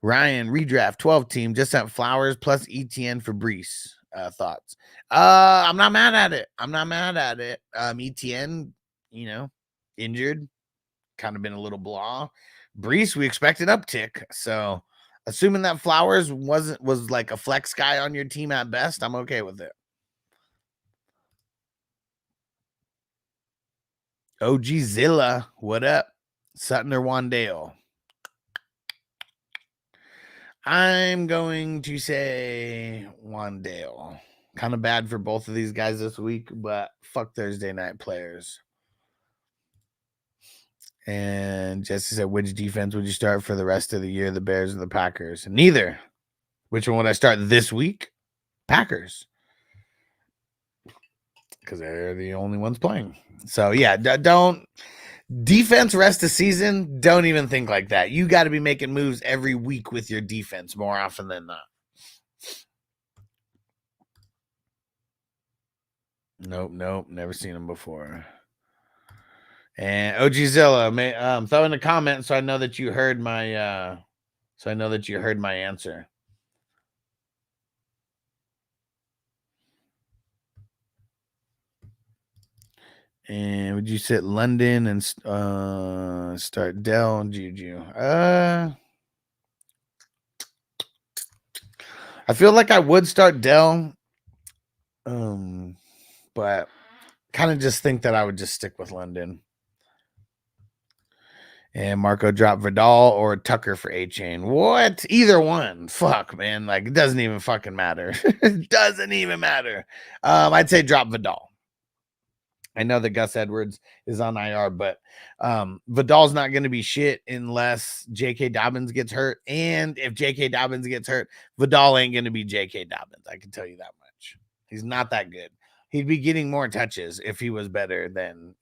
Ryan, redraft 12 team. Just sent Flowers plus ETN for Brees. Thoughts? I'm not mad at it. ETN, you know, injured, kind of been a little blah. Brees, we expect an uptick. So assuming that Flowers was like a flex guy on your team at best, I'm okay with it. OG Zilla, what up? Sutton or Wandale? I'm going to say Wandale. Kind of bad for both of these guys this week, but fuck Thursday night players. And Jesse said, which defense would you start for the rest of the year, the Bears or the Packers? Neither. Which one would I start this week? Packers. Because they're the only ones playing. So, yeah, don't defense rest of season. Don't even think like that. You got to be making moves every week with your defense more often than not. Nope. Never seen him before. And OG Zilla, throw in a comment so I know that you heard my answer. And would you sit London and start Dell and Juju? I feel like I would start Dell, but kind of just think that I would just stick with London. And Marco dropped Vidal or Tucker for A-Chain. What? Either one. Fuck, man. Like, it doesn't even fucking matter. It doesn't even matter. I'd say drop Vidal. I know that Gus Edwards is on IR, but Vidal's not going to be shit unless J.K. Dobbins gets hurt. And if J.K. Dobbins gets hurt, Vidal ain't going to be J.K. Dobbins. I can tell you that much. He's not that good. He'd be getting more touches if he was better than,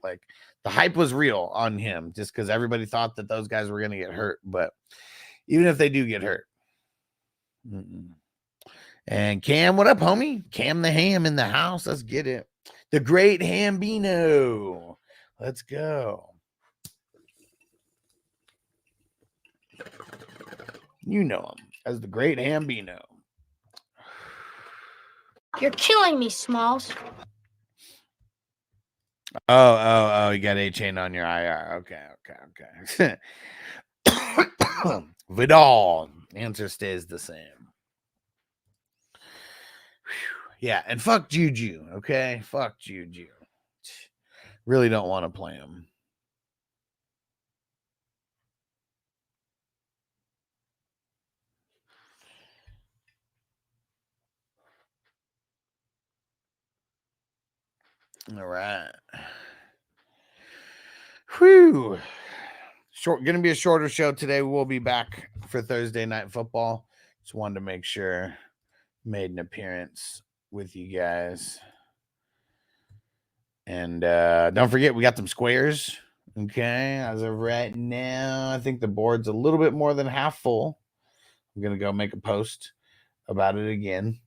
like the hype was real on him just because everybody thought that those guys were going to get hurt. But even if they do get hurt. And Cam, what up, homie? Cam the Ham in the house. Let's get it. The great Hambino. Let's go. You know him as the great Hambino. You're killing me, Smalls. Oh, you got A-Chain on your IR. Okay. Vidal. Answer stays the same. Yeah, and fuck Juju, okay? Fuck Juju. Really don't want to play him. All right. Whew. Gonna be a shorter show today. We'll be back for Thursday Night Football. Just wanted to make sure made an appearance with you guys. And don't forget, we got them squares. Okay, as of right now, I think the board's a little bit more than half full. I'm gonna go make a post about it again.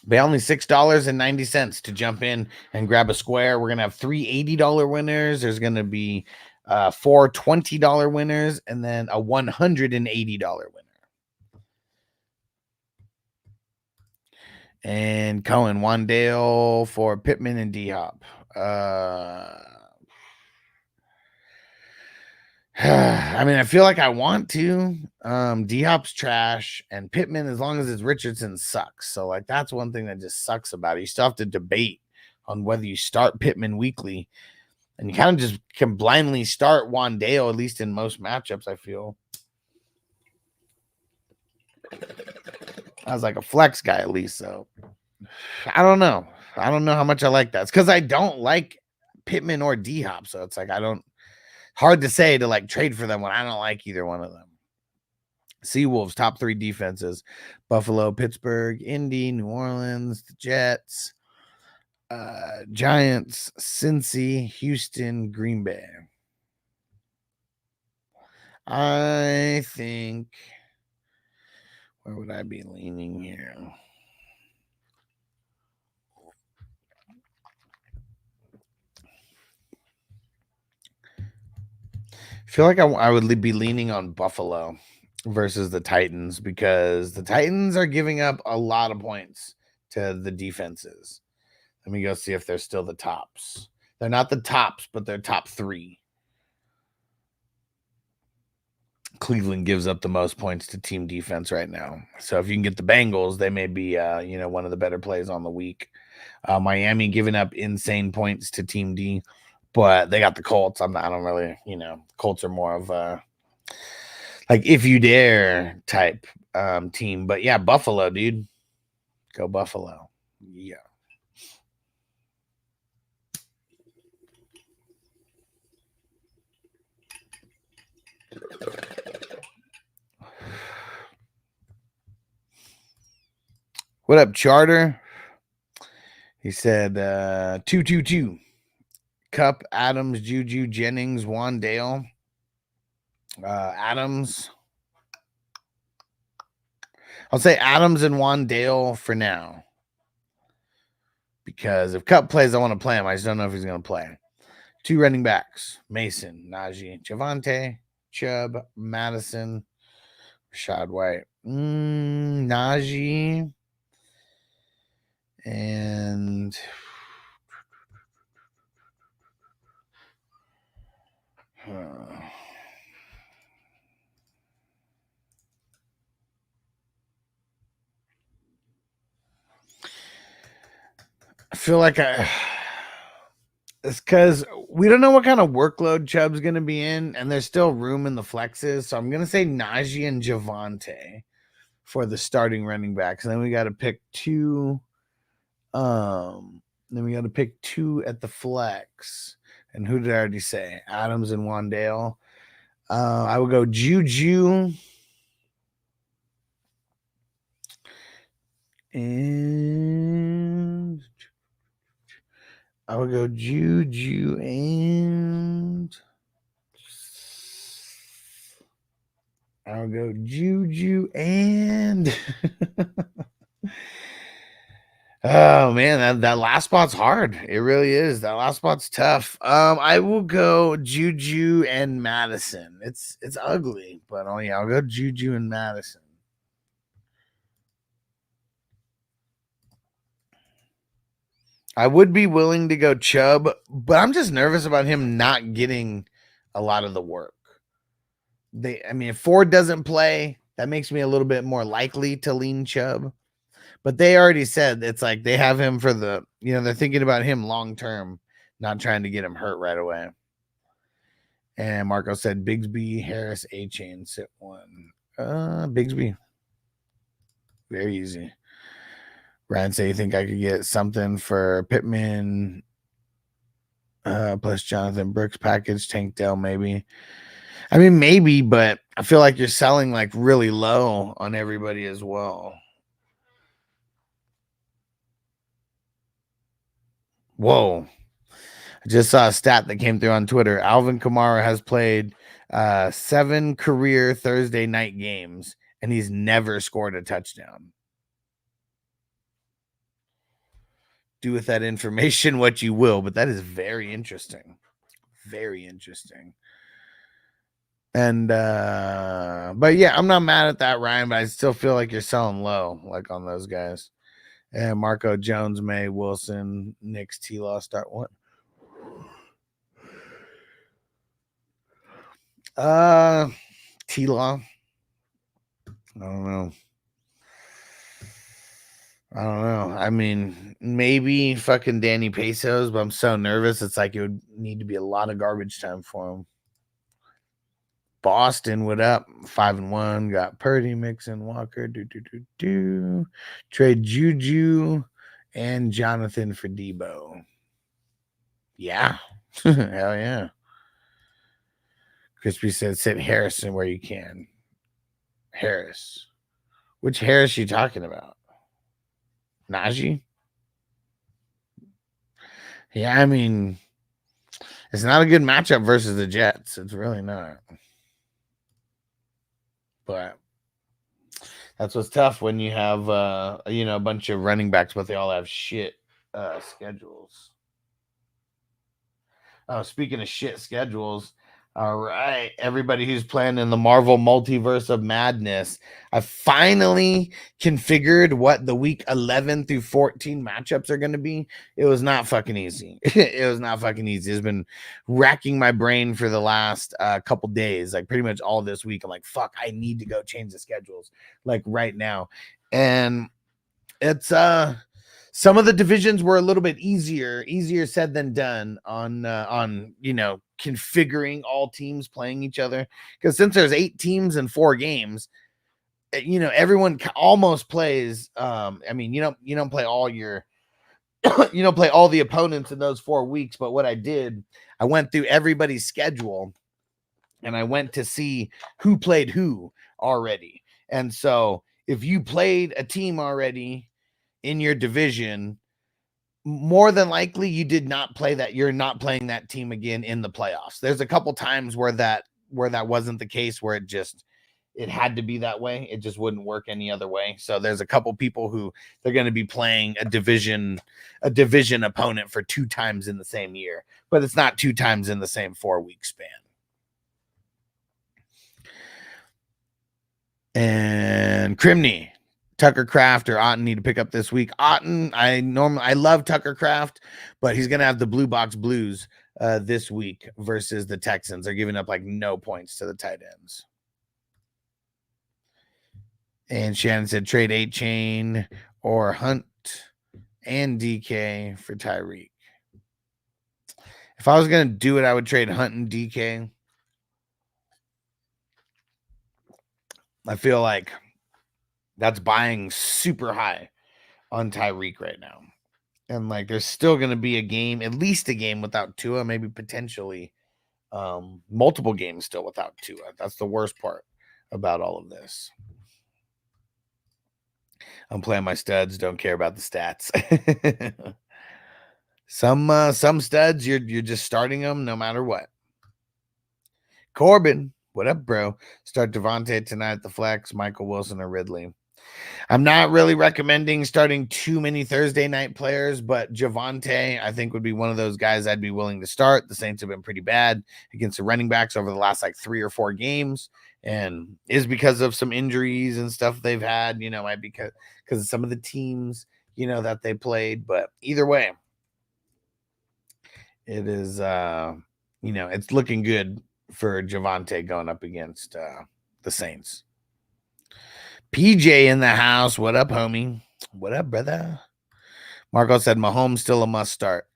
But only $6.90 to jump in and grab a square. We're gonna have 3 $80 winners. There's gonna be 4 $20 winners, and then a $180 winner. And Cohen, Wandale for Pittman and D-Hop. I mean, I feel like I want to. D-Hop's trash, and Pittman, as long as it's Richardson, sucks. So, like, that's one thing that just sucks about it. You still have to debate on whether you start Pittman weekly, and you kind of just can blindly start Wandale, at least in most matchups, I feel. I was like a flex guy, at least, so I don't know. I don't know how much I like that. It's because I don't like Pittman or D-Hop, so it's like hard to say to like trade for them when I don't like either one of them. Seawolves, top 3 defenses: Buffalo, Pittsburgh, Indy, New Orleans, the Jets, Giants, Cincy, Houston, Green Bay. I think, where would I be leaning here? I feel like I would be leaning on Buffalo versus the Titans because the Titans are giving up a lot of points to the defenses. Let me go see if they're still the tops. They're not the tops, but they're top 3. Cleveland gives up the most points to team defense right now. So if you can get the Bengals, they may be one of the better plays on the week. Miami giving up insane points to team D, but they got the Colts. I don't really, Colts are more of a like if you dare type team. But yeah, Buffalo, dude. Go Buffalo. Yeah. What up, Charter? He said 2-2-2. Cup, Adams, Juju, Jennings, Wandale. Adams. I'll say Adams and Wandale for now. Because if Cup plays, I want to play him. I just don't know if he's going to play. 2 running backs: Mason, Najee, Javonte, Chubb, Madison, Rashad White. Najee. And I feel like It's because we don't know what kind of workload Chubb's going to be in, and there's still room in the flexes. So I'm going to say Najee and Javonte for the starting running backs. And then we got to pick two. Then we got to pick two at the flex. And who did I already say? Adams and Wandale. I would go Juju. And I would go Juju and oh man, that last spot's hard. It really is. That last spot's tough. I will go Juju and Madison. It's ugly, but oh yeah, I'll go Juju and Madison. I would be willing to go Chubb, but I'm just nervous about him not getting a lot of the work. If Ford doesn't play, that makes me a little bit more likely to lean Chubb. But they already said it's like they have him for the, they're thinking about him long term, not trying to get him hurt right away. And Marco said Bigsby, Harris, A-Chain, sit one. Bigsby. Very easy. Ryan say, you think I could get something for Pittman plus Jonathan Brooks package, Tank Dell maybe. Maybe, but I feel like you're selling like really low on everybody as well. Whoa. I just saw a stat that came through on Twitter. Alvin Kamara has played 7 career Thursday night games, and he's never scored a touchdown. Do with that information what you will, but that is very interesting. Very interesting. And but yeah, I'm not mad at that, Ryan, but I still feel like you're selling low, like on those guys. And Marco Jones, May, Wilson, Knicks, T-Law, start what? T-Law. I don't know. Maybe fucking Danny Pesos, but I'm so nervous. It's like it would need to be a lot of garbage time for him. Boston, what up? 5-1. Got Purdy, Mixon, Walker. Trade Juju and Jonathan for Debo. Yeah. Hell yeah. Crispy said sit Harrison where you can. Harris. Which Harris you talking about? Najee? Yeah, it's not a good matchup versus the Jets. It's really not. But that's what's tough when you have a bunch of running backs, but they all have shit schedules. Oh, speaking of shit schedules, all right, everybody who's playing in the Marvel Multiverse of Madness, I finally configured what the week 11 through 14 matchups are going to be. It was not fucking easy. It's been racking my brain for the last couple days, like pretty much all this week. I'm like, fuck, I need to go change the schedules like right now. And it's some of the divisions were a little bit easier said than done on configuring all teams playing each other, because since there's 8 teams and 4 games, everyone almost plays. You don't play all your you don't play all the opponents in those 4 weeks. But what I did, I went through everybody's schedule and I went to see who played who already. And so if you played a team already in your division, more than likely you did not play that. You're not playing that team again in the playoffs. There's a couple times where that wasn't the case, where it had to be that way. It just wouldn't work any other way. So there's a couple people who they're going to be playing a division opponent for 2 times in the same year, but it's not 2 times in the same 4-week span. And Crimney, Tucker Kraft or Otten need to pick up this week. Otten, I love Tucker Kraft, but he's going to have the blue box blues this week versus the Texans. They're giving up like no points to the tight ends. And Shannon said trade 8-Chain or Hunt and DK for Tyreek. If I was going to do it, I would trade Hunt and DK. I feel like that's buying super high on Tyreek right now. And like there's still going to be a game, at least a game without Tua, maybe potentially multiple games still without Tua. That's the worst part about all of this. I'm playing my studs, don't care about the stats. Some studs you're just starting them no matter what. Corbin, what up, bro? Start Devontae tonight at the flex, Michael Wilson or Ridley. I'm not really recommending starting too many Thursday night players, but Javonte, I think, would be one of those guys I'd be willing to start. The Saints have been pretty bad against the running backs over the last like 3 or 4 games, and is because of some injuries and stuff they've had, might be because of some of the teams, that they played. But either way, it is, it's looking good for Javonte going up against the Saints. PJ in the house. What up, homie? What up, brother? Marco said Mahomes still a must start.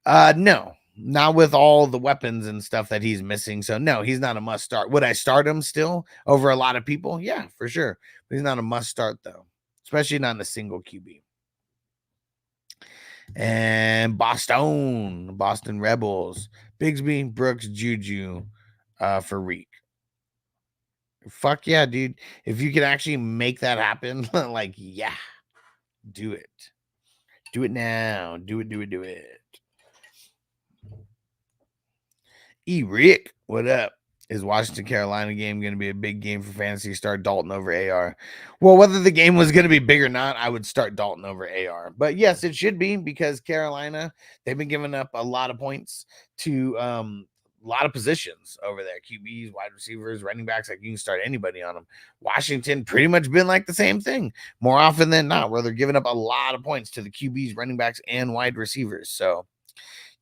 No, not with all the weapons and stuff that he's missing. So no, he's not a must start. Would I start him still over a lot of people? Yeah, for sure. But he's not a must start though, especially not in a single QB. And Boston Rebels, Bigsby, Brooks, Juju for Reek. Fuck yeah, dude. If you can actually make that happen, like, yeah, do it. Do it now. Do it. Rick, what up? Is Washington Carolina game going to be a big game for fantasy? Start Dalton over AR. Well, whether the game was going to be big or not, I would start Dalton over AR. But yes, it should be, because Carolina, they've been giving up a lot of points to a lot of positions over there. QBs, wide receivers, running backs. Like, you can start anybody on them. Washington pretty much been like the same thing more often than not, where they're giving up a lot of points to the QBs, running backs, and wide receivers. So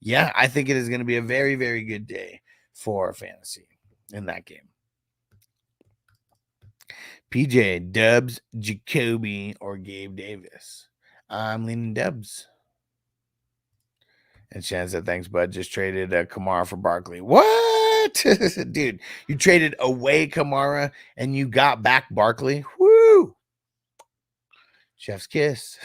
yeah, I think it is going to be a very, very good day for fantasy in that game. PJ, Dubs, Jacoby, or Gabe Davis? I'm leaning Dubs. And Shan said, thanks, bud. Just traded Kamara for Barkley. What? Dude, you traded away Kamara and you got back Barkley? Woo! Chef's kiss.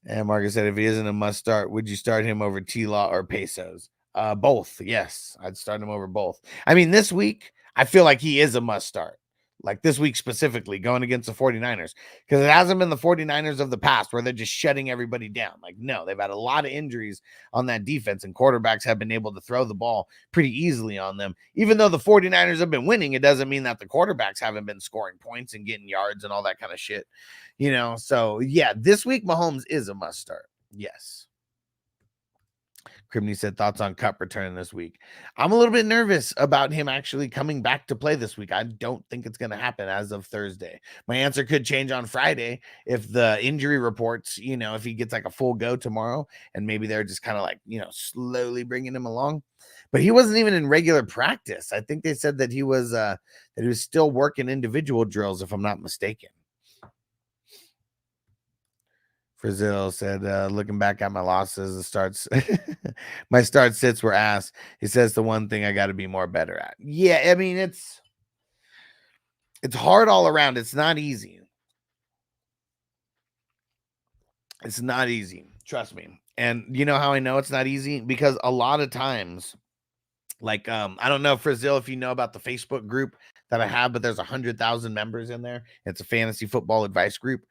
And Marcus said, if he isn't a must start, would you start him over T-Law or Pesos? Both. Yes, I'd start him over both. I mean, this week, I feel like he is a must start. Like this week specifically, going against the 49ers. Because it hasn't been the 49ers of the past where they're just shutting everybody down. Like, no, they've had a lot of injuries on that defense, and quarterbacks have been able to throw the ball pretty easily on them. Even though the 49ers have been winning, it doesn't mean that the quarterbacks haven't been scoring points and getting yards and all that kind of shit. So yeah, this week Mahomes is a must start. Yes. Crimney said, thoughts on Cup returning this week? I'm a little bit nervous about him actually coming back to play this week. I don't think it's going to happen as of Thursday. My answer could change on Friday if the injury reports, if he gets like a full go tomorrow, and maybe they're just kind of like, slowly bringing him along. But he wasn't even in regular practice. I think they said that he was still working individual drills, if I'm not mistaken. Brazil said, looking back at my losses, the starts, my start sits were ass. He says the one thing I got to be more better at. Yeah, I mean, it's hard all around. It's not easy. It's not easy. Trust me. And you know how I know it's not easy? Because a lot of times, like, I don't know, Brazil, if you know about the Facebook group that I have, but there's 100,000 members in there. It's a fantasy football advice group.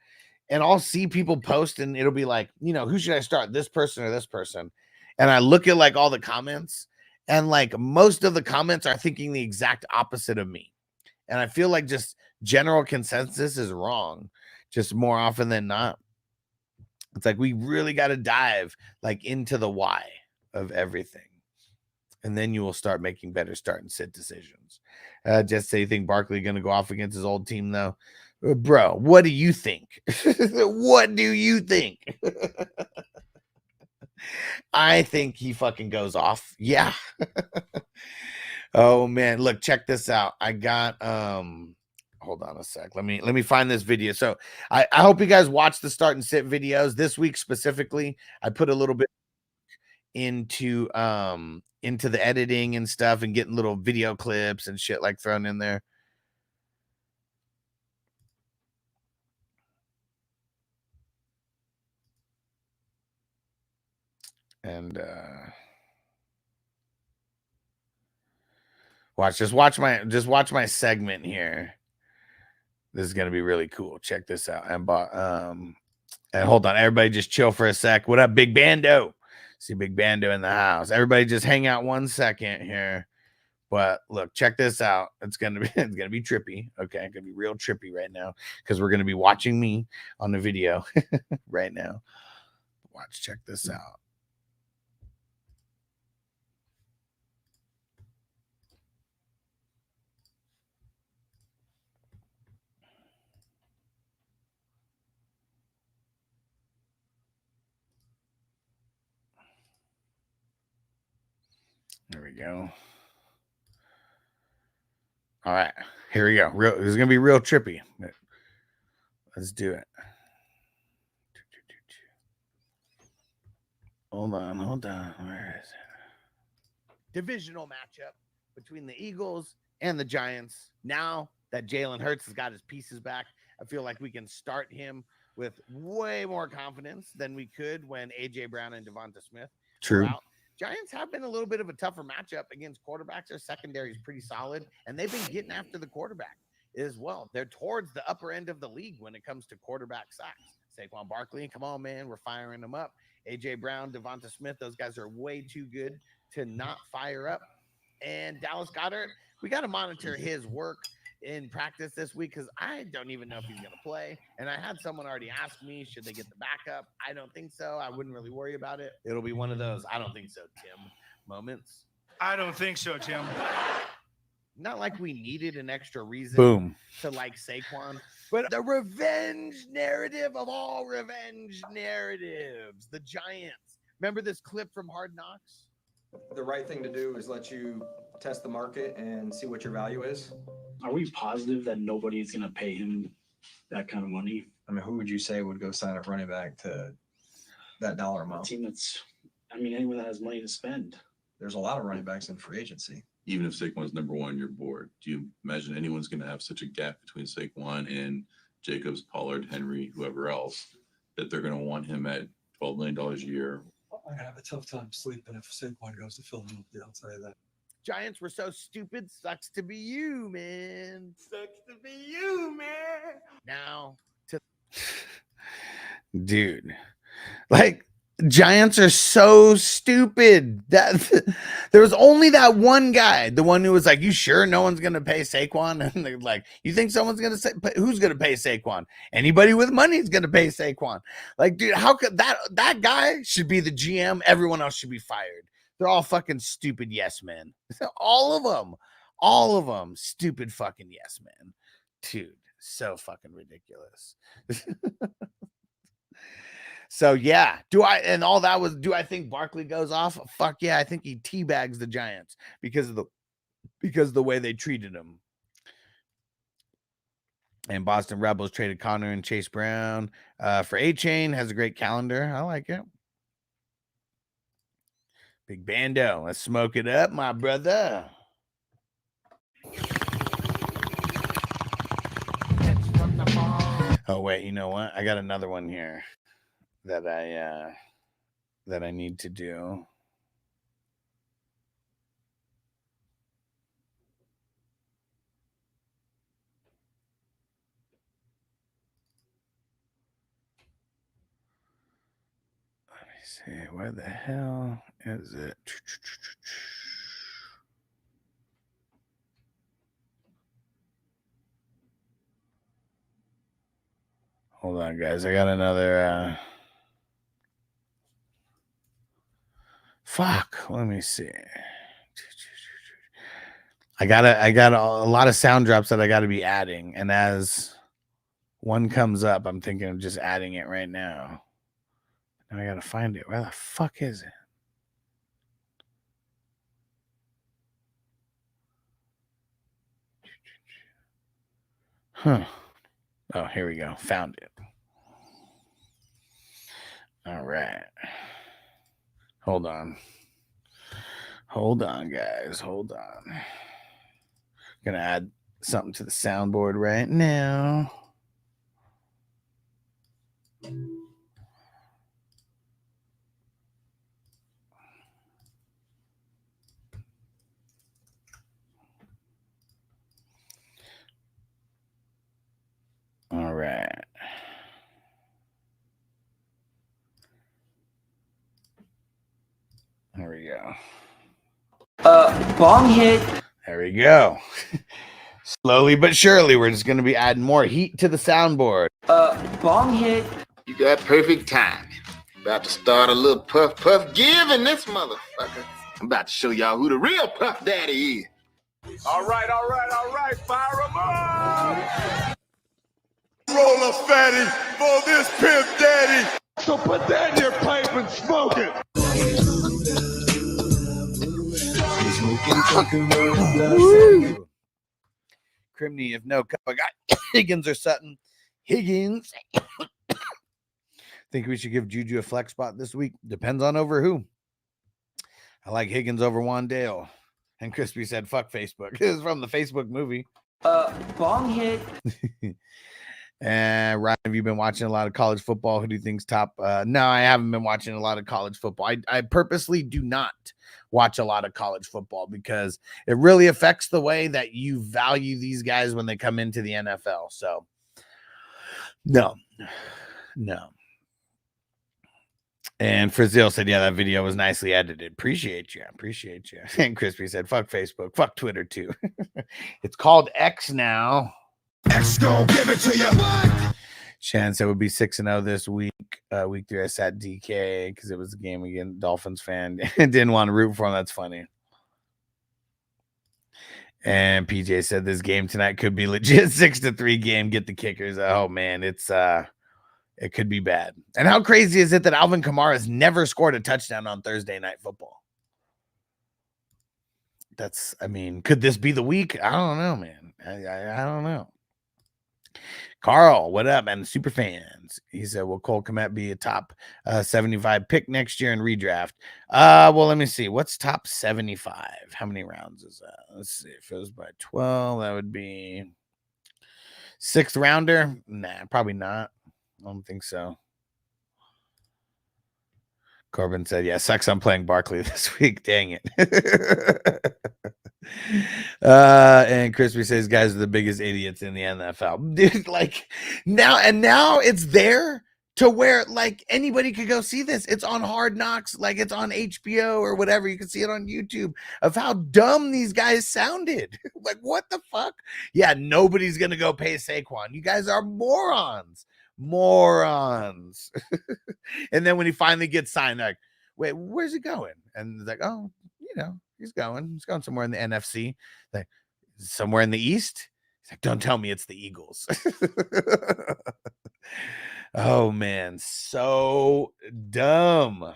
And I'll see people post and it'll be like, who should I start? This person or this person? And I look at like all the comments, and like most of the comments are thinking the exact opposite of me. And I feel like just general consensus is wrong, just more often than not. It's like, we really got to dive like into the why of everything. And then you will start making better start and sit decisions. Just say you think Barkley going to go off against his old team though. Bro, what do you think? What do you think? I think he fucking goes off. Yeah. Oh man, look, check this out. I got hold on a sec. Let me find this video. So I hope you guys watch the start and sit videos this week specifically. I put a little bit into the editing and stuff and getting little video clips and shit like thrown in there. And just watch my segment here. This is gonna be really cool. Check this out. And hold on, everybody just chill for a sec. What up, Big Bando? See Big Bando in the house. Everybody just hang out 1 second here. But look, check this out. It's gonna be trippy. Okay, it's gonna be real trippy right now because we're gonna be watching me on the video right now. Watch, check this out. There we go. All right, here we go. This is gonna be real trippy. Let's do it. Hold on. Where is it? Divisional matchup between the Eagles and the Giants. Now that Jalen Hurts has got his pieces back, I feel like we can start him with way more confidence than we could when AJ Brown and Devonta Smith were out. Giants have been a little bit of a tougher matchup against quarterbacks. Their secondary is pretty solid, and they've been getting after the quarterback as well. They're towards the upper end of the league when it comes to quarterback sacks. Saquon Barkley, come on, man, we're firing them up. AJ Brown, Devonta Smith, those guys are way too good to not fire up. And Dallas Goedert, we got to monitor his work in practice this week because I don't even know if he's going to play. And I had someone already ask me, should they get the backup? I don't think so. I wouldn't really worry about it. It'll be one of those, I don't think so, Tim, moments. I don't think so, Tim. Not like we needed an extra reason to like Saquon, but the revenge narrative of all revenge narratives, the Giants. Remember this clip from Hard Knocks? The right thing to do is let you test the market and see what your value is. Are we positive that nobody's going to pay him that kind of money? I mean, who would you say would go sign up running back to that dollar amount? A team that's, anyone that has money to spend. There's a lot of running backs in free agency. Even if Saquon's number one on your board, do you imagine anyone's going to have such a gap between Saquon and Jacobs, Pollard, Henry, whoever else, that they're going to want him at $12 million a year? I'm going to have a tough time sleeping if Saquon goes to Philadelphia. I'll tell you that. Giants were so stupid. Sucks to be you, man. Sucks to be you, man. Now to dude, like Giants are so stupid that there was only that one guy, the one who was like, "You sure no one's gonna pay Saquon?" And they're like, "You think someone's gonna say who's gonna pay Saquon? Anybody with money is gonna pay Saquon." Like, dude, how could that guy should be the GM? Everyone else should be fired. They're all fucking stupid yes men. All of them, stupid fucking yes men. Dude, so fucking ridiculous. So yeah, do I think Barkley goes off? Fuck yeah, I think he teabags the Giants because of the way they treated him. And Boston Rebels traded Connor and Chase Brown for A-Chain. Has a great calendar. I like it. Big Bando, let's smoke it up, my brother. Oh wait, you know what? I got another one here that I need to do. Let me see, where the hell is it? Hold on, guys. I got another fuck. Let me see. I got a lot of sound drops that I got to be adding, and as one comes up, I'm thinking of just adding it right now. Now I got to find it. Where the fuck is it? Huh. Oh, here we go. Found it. All right. Hold on. Hold on, guys. Hold on. Gonna add something to the soundboard right now. All right. There we go. Bong hit. There we go. Slowly but surely, we're just going to be adding more heat to the soundboard. Bong hit. You got perfect timing. About to start a little puff give in this motherfucker. I'm about to show y'all who the real Puff Daddy is. All right, fire 'em up! Roll a fatty for this pimp daddy. So put that in your pipe and smoke it. Crimney, if no cup, I got Higgins or Sutton. Higgins. Think we should give Juju a flex spot this week? Depends on over who. I like Higgins over Wandale. And Crispy said, fuck Facebook. This is from the Facebook movie. Bong hit. And Ryan, have you been watching a lot of college football? Who do you think's top? No, I haven't been watching a lot of college football. I purposely do not watch a lot of college football because it really affects the way that you value these guys when they come into the NFL. So, no. And Frizil said, yeah, that video was nicely edited. Appreciate you. And Crispy said, fuck Facebook. Fuck Twitter, too. It's called X now. X gon' give it to you. Shannon said would be 6-0 this week. Week 3, I sat DK because it was a game against Dolphins fan. Didn't want to root for him. That's funny. And PJ said this game tonight could be legit 6-3 game. Get the kickers. Oh man, it could be bad. And how crazy is it that Alvin Kamara has never scored a touchdown on Thursday Night Football? Could this be the week? I don't know, man. I don't know. Carl, what up, man? Super fans. He said, will Cole Kmet be a top 75 pick next year in redraft? Well, let me see. What's top 75? How many rounds is that? Let's see. If it was by 12, that would be 6th rounder. Nah, probably not. I don't think so. Corbin said, yeah, sucks I'm playing Barkley this week. Dang it. And Crispy says guys are the biggest idiots in the NFL. Dude, like now it's there to where like anybody could go see this. It's on Hard Knocks, like it's on HBO or whatever. You can see it on YouTube of how dumb these guys sounded. Like, what the fuck? Yeah, nobody's gonna go pay Saquon. You guys are morons. And then when he finally gets signed, like, wait, where's he going? And it's like, oh, he's going somewhere in the NFC, like somewhere in the East. He's like, don't tell me it's the Eagles. Oh man, so dumb.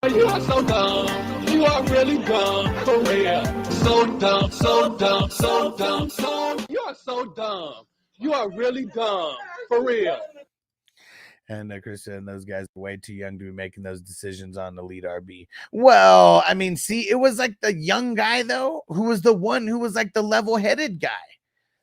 You are so dumb. You are really dumb for real. So dumb. You are so dumb. You are really dumb for real. And Chris and those guys are way too young to be making those decisions on the lead RB. Well, I mean, see, it was like the young guy, though, who was the one who was like the level-headed guy.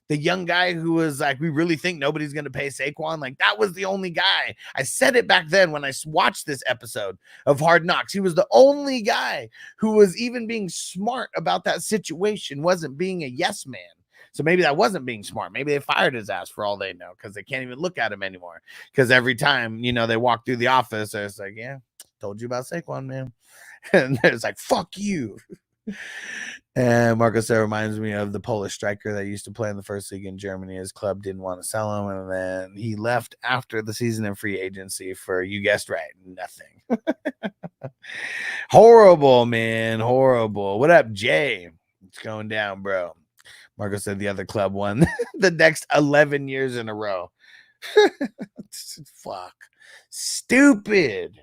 The young guy who was like, we really think nobody's going to pay Saquon. Like, that was the only guy. I said it back then when I watched this episode of Hard Knocks. He was the only guy who was even being smart about that situation, wasn't being a yes man. So maybe that wasn't being smart. Maybe they fired his ass for all they know because they can't even look at him anymore. Because every time, they walk through the office, it's like, yeah, told you about Saquon, man. And it's like, fuck you. And Marcos reminds me of the Polish striker that used to play in the first league in Germany. His club didn't want to sell him. And then he left after the season in free agency for, you guessed right, nothing. Horrible, man. Horrible. What up, Jay? It's going down, bro. Marco said the other club won the next 11 years in a row. Fuck. Stupid.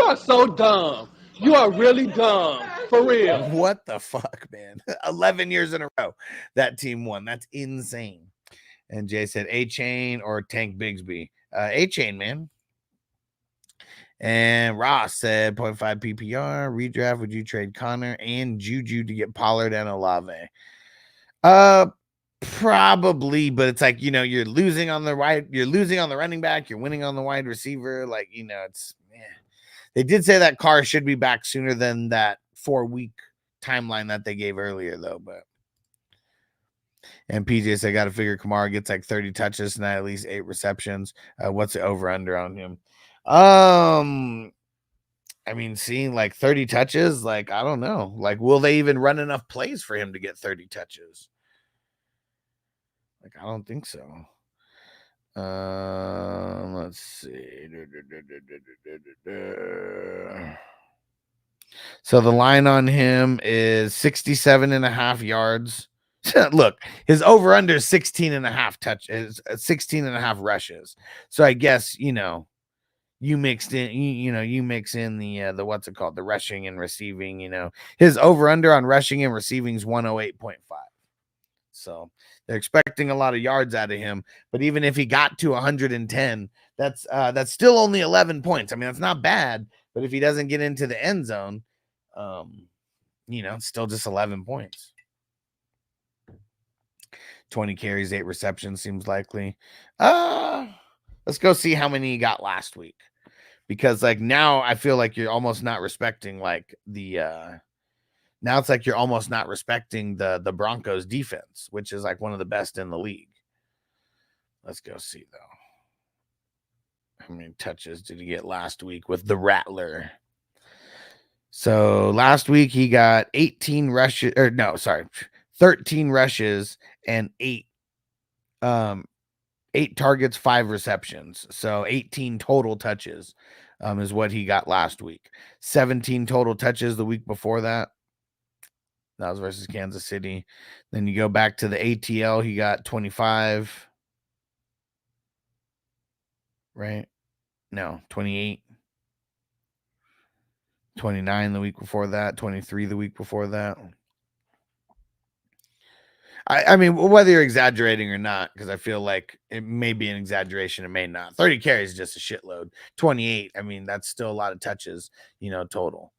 You are so dumb. You are really dumb. For real. What the fuck, man? 11 years in a row that team won. That's insane. And Jay said A-Chain or Tank Bigsby. A-Chain, man. And Ross said 0.5 PPR redraft. Would you trade Connor and Juju to get Pollard and Olave? Probably, but it's like, you're losing on the running back, you're winning on the wide receiver. Like, it's they did say that Carr should be back sooner than that 4-week timeline that they gave earlier, though. But and PJ said, got to figure Kamara gets like 30 touches and at least 8 receptions. What's the over under on him? I mean, seeing like 30 touches, like, I don't know. Like, will they even run enough plays for him to get 30 touches? Like, I don't think so. Let's see. So the line on him is 67.5 yards. Look, his over under 16.5 touches, 16.5 rushes. So I guess, you mixed in, you mix in the what's it called? The rushing and receiving, his over under on rushing and receiving is 108.5. So they're expecting a lot of yards out of him, but even if he got to 110, that's still only 11 points. I mean, that's not bad, but if he doesn't get into the end zone, it's still just 11 points. 20 carries, 8 receptions seems likely. Let's go see how many he got last week, because like now I feel like you're almost not respecting like the now it's like you're almost not respecting the Broncos defense, which is like one of the best in the league. Let's go see, though. How many touches did he get last week with the Rattler? So last week he got 13 rushes and 8 targets, 5 receptions. So 18 total touches is what he got last week. 17 total touches the week before that. That was versus Kansas City. Then you go back to the ATL. He got 25. Right? No, 28. 29 the week before that. 23 the week before that. I mean, whether you're exaggerating or not, because I feel like it may be an exaggeration, it may not. 30 carries is just a shitload. 28, I mean, that's still a lot of touches, total.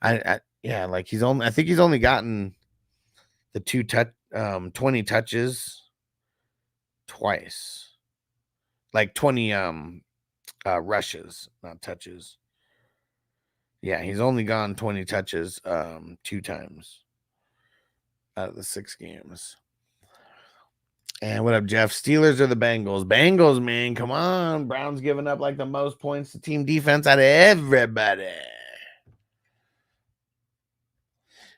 I think he's only gotten the 20 touches twice. Like 20 rushes, not touches. Yeah, he's only gone 20 touches 2 times out of the 6 games. And what up, Jeff? Steelers or the Bengals? Bengals, man. Come on. Browns giving up like the most points to team defense out of everybody.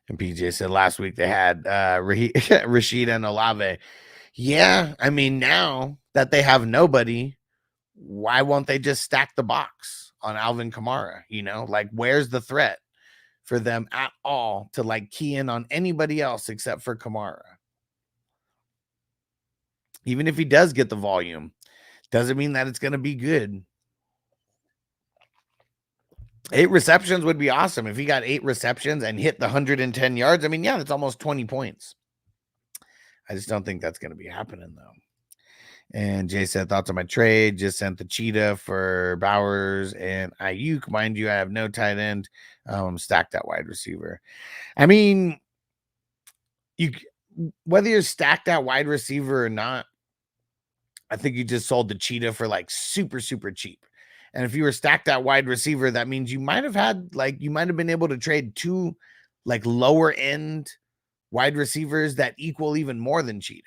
And PJ said last week they had Rashid and Olave. Yeah, I mean, now that they have nobody, why won't they just stack the box on Alvin Kamara? Like, where's the threat for them at all to like key in on anybody else except for Kamara? Even if he does get the volume, doesn't mean that it's going to be good. 8 receptions would be awesome. If he got 8 receptions and hit the 110 yards, I mean, yeah, that's almost 20 points. I just don't think that's going to be happening, though. And Jay said, thoughts on my trade. Just sent the Cheetah for Bowers and Ayuk. Mind you, I have no tight end. Stacked that wide receiver. I mean, whether you're stacked at wide receiver or not, I think you just sold the Cheetah for like super, super cheap. And if you were stacked at wide receiver, that means you might have been able to trade 2 like lower end wide receivers that equal even more than Cheetah.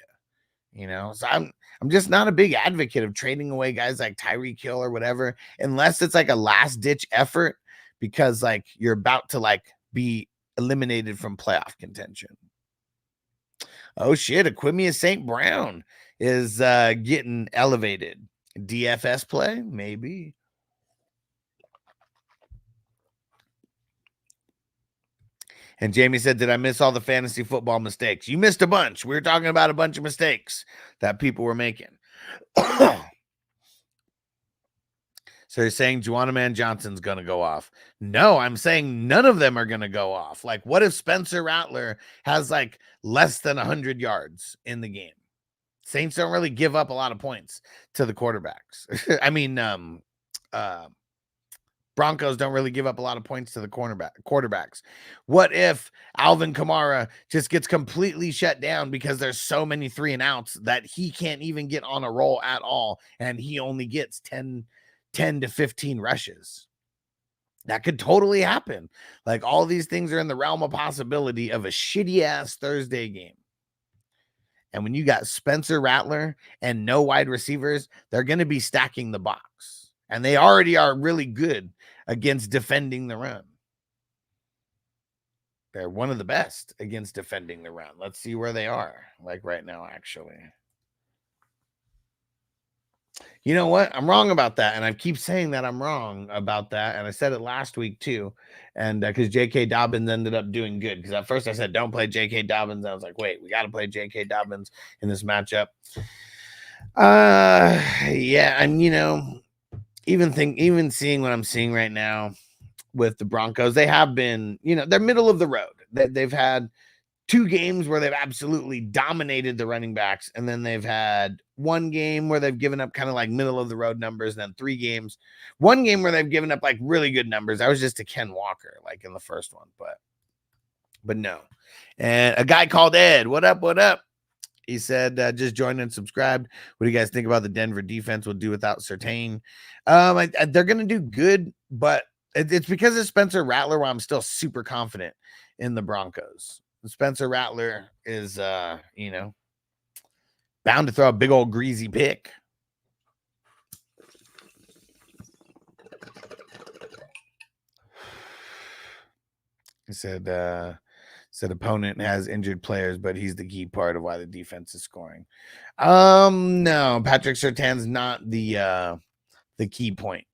So I'm just not a big advocate of trading away guys like Tyreek Hill or whatever, unless it's like a last ditch effort because like you're about to like be eliminated from playoff contention. Oh shit, Aquimia St. Brown is getting elevated. DFS play? Maybe. And Jamie said, did I miss all the fantasy football mistakes? You missed a bunch. We were talking about a bunch of mistakes that people were making. So you're saying Juwanna Man Johnson's going to go off? No, I'm saying none of them are going to go off. Like, what if Spencer Rattler has like less than 100 yards in the game? Saints don't really give up a lot of points to the quarterbacks. I mean, Broncos don't really give up a lot of points to the quarterbacks. What if Alvin Kamara just gets completely shut down because there's so many 3-and-outs that he can't even get on a roll at all, and he only gets 10 to 15 rushes? That could totally happen. Like, all these things are in the realm of possibility of a shitty-ass Thursday game. And when you got Spencer Rattler and no wide receivers, they're going to be stacking the box. And they already are really good against defending the run. They're one of the best against defending the run. Let's see where they are, like right now, actually. You know what? I'm wrong about that. And I keep saying that I'm wrong about that. And I said it last week too. And because J.K. Dobbins ended up doing good. Because at first I said, don't play J.K. Dobbins. I was like, wait, we got to play J.K. Dobbins in this matchup. Yeah. And, you know, even seeing what I'm seeing right now with the Broncos, they have been, you know, they're middle of the road. They've had 2 games where they've absolutely dominated the running backs. And then they've had 1 game where they've given up kind of like middle of the road numbers. And then 3 games, 1 game where they've given up like really good numbers. I was just to Ken Walker, like in the first one, but no. And a guy called Ed, what up? He said, just joined and subscribed. What do you guys think about the Denver defense? Will do without Surtain. They're going to do good, but it's because of Spencer Rattler where I'm still super confident in the Broncos. Spencer Rattler is, you know, bound to throw a big old greasy pick. He said opponent has injured players, but he's the key part of why the defense is scoring. No, Patrick Surtain's not the key point.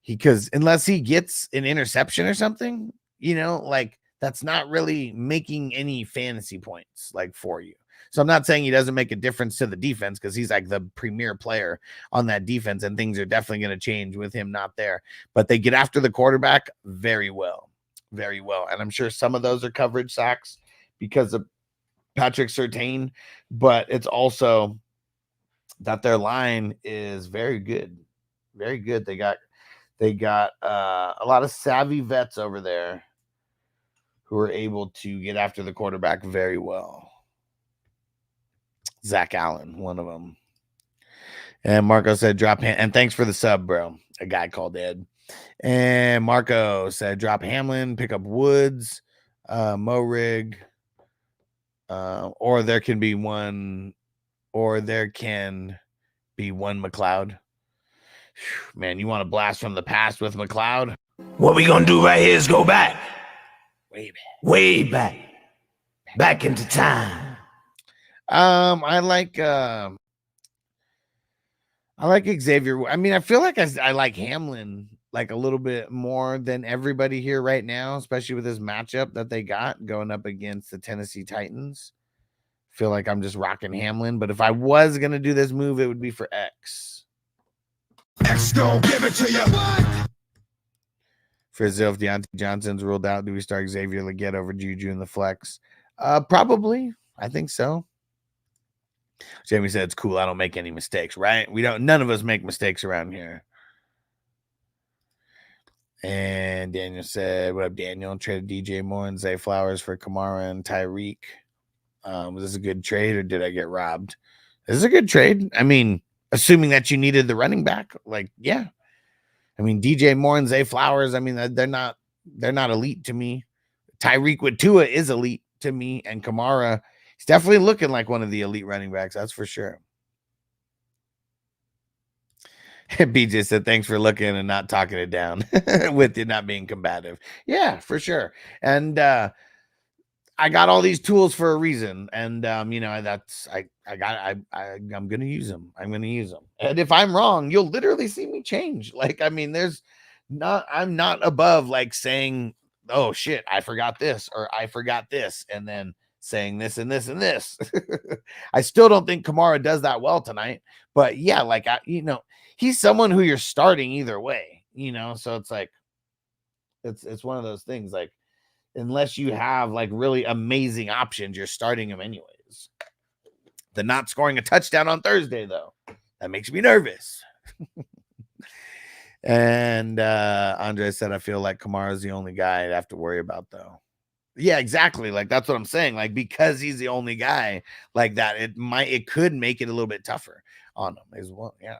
Because unless he gets an interception or something, you know, like that's not really making any fantasy points like for you. So I'm not saying he doesn't make a difference to the defense because he's like the premier player on that defense and things are definitely going to change with him not there. But they get after the quarterback very well. Very well. And I'm sure some of those are coverage sacks because of Patrick Surtain, but it's also that their line is very good. Very good. They got a lot of savvy vets over there who are able to get after the quarterback very well. Zach Allen, one of them. And Marco said, drop hand. And thanks for the sub, bro. A guy called Ed. And Marco said, drop Hamlin, pick up Woods, Morig, or there can be one McLeod. Man, you want to blast from the past with McLeod? What we gonna do right here is go back. Way back. Back into time. I like Xavier. I mean, I feel like I like Hamlin like a little bit more than everybody here right now, especially with this matchup that they got going up against the Tennessee Titans. Feel like I'm just rocking Hamlin, but if I was gonna do this move, it would be for X. X gon' give it to you. Frizzle, if Deontay Johnson's ruled out, do we start Xavier Legette over Juju in the flex? Probably. I think so. Jamie said it's cool. I don't make any mistakes, right? None of us make mistakes around here. And Daniel said, what up, Daniel? Traded DJ Moore and Zay Flowers for Kamara and Tyreek. Was this a good trade or did I get robbed? This is a good trade. I mean, assuming that you needed the running back, like, yeah. I mean, DJ Moore and Zay Flowers, I mean, they're not elite to me. Tyreek with Tua is elite to me, and Kamara, he's definitely looking like one of the elite running backs, that's for sure. BJ said, thanks for looking and not talking it down with it not being combative. Yeah, for sure. And I got all these tools for a reason. And you know, I'm gonna use them. And if I'm wrong, you'll literally see me change. Like, I mean, I'm not above like saying, oh shit, I forgot this, or I forgot this, and then saying this and this and this. I still don't think Kamara does that well tonight, but yeah, like, you know, he's someone who you're starting either way, you know? So it's like, it's one of those things, like, unless you have like really amazing options, you're starting him anyways. The not scoring a touchdown on Thursday though, that makes me nervous. And Andre said, I feel like Kamara's the only guy I'd have to worry about, though. Yeah, exactly. Like, that's what I'm saying. Like, because he's the only guy like that, it could make it a little bit tougher on him as well. Yeah.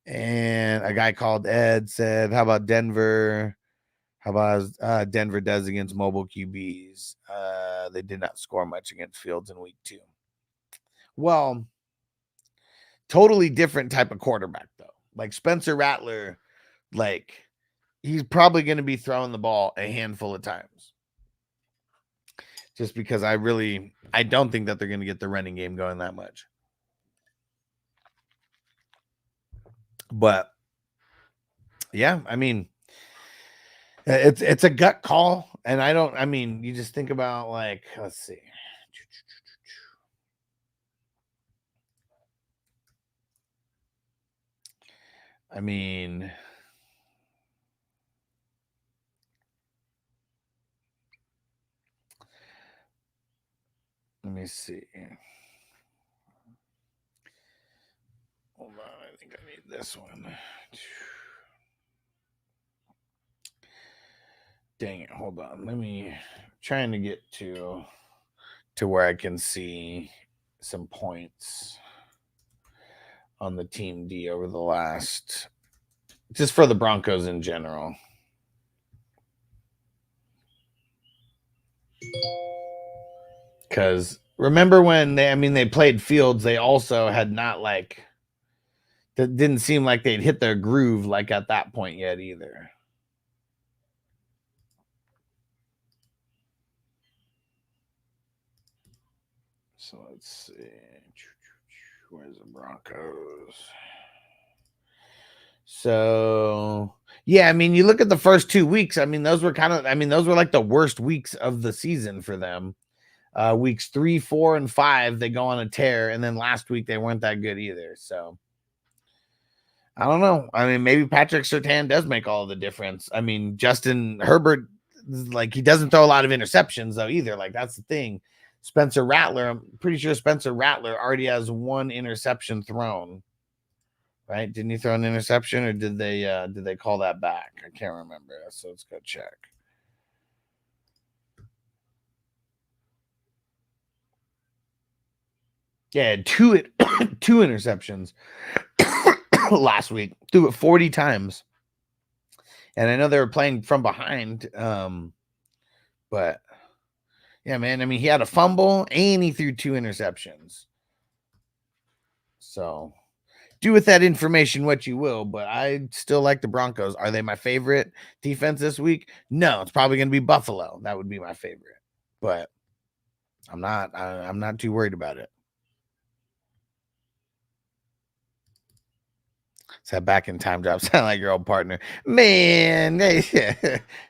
And a guy called Ed said, how about Denver? How about Denver does against mobile QBs? They did not score much against Fields in week 2. Well, totally different type of quarterback, though. Like Spencer Rattler, like, he's probably going to be throwing the ball a handful of times. Just because I don't think that they're going to get the running game going that much. But yeah, I mean, it's a gut call. And you just think about, like, let's see. I mean, let me see. Hold on, I think I need this one. Dang it, hold on. Trying to get to where I can see some points on the team D over the last, just for the Broncos in general. Because remember when they played Fields, they also had not, like, that didn't seem like they'd hit their groove like at that point yet either. So let's see. Where's the Broncos? So yeah, I mean, you look at the first 2 weeks. I mean, those were like the worst weeks of the season for them. Weeks 3, 4, and 5, they go on a tear, and then last week they weren't that good either. So I don't know. I mean, maybe Patrick Surtain does make all of the difference. I mean, Justin Herbert, like, he doesn't throw a lot of interceptions though either. Like, that's the thing. Spencer Rattler, I'm pretty sure Spencer Rattler already has 1 interception thrown. Right? Didn't he throw an interception, or did they call that back? I can't remember. So let's go check. Yeah, 2 interceptions last week. Threw it 40 times. And I know they were playing from behind. But yeah, man, I mean, he had a fumble and he threw 2 interceptions. So do with that information what you will, but I still like the Broncos. Are they my favorite defense this week? No, it's probably going to be Buffalo. That would be my favorite. But I'm not too worried about it. Does that back in time drop sound like your old partner? Man,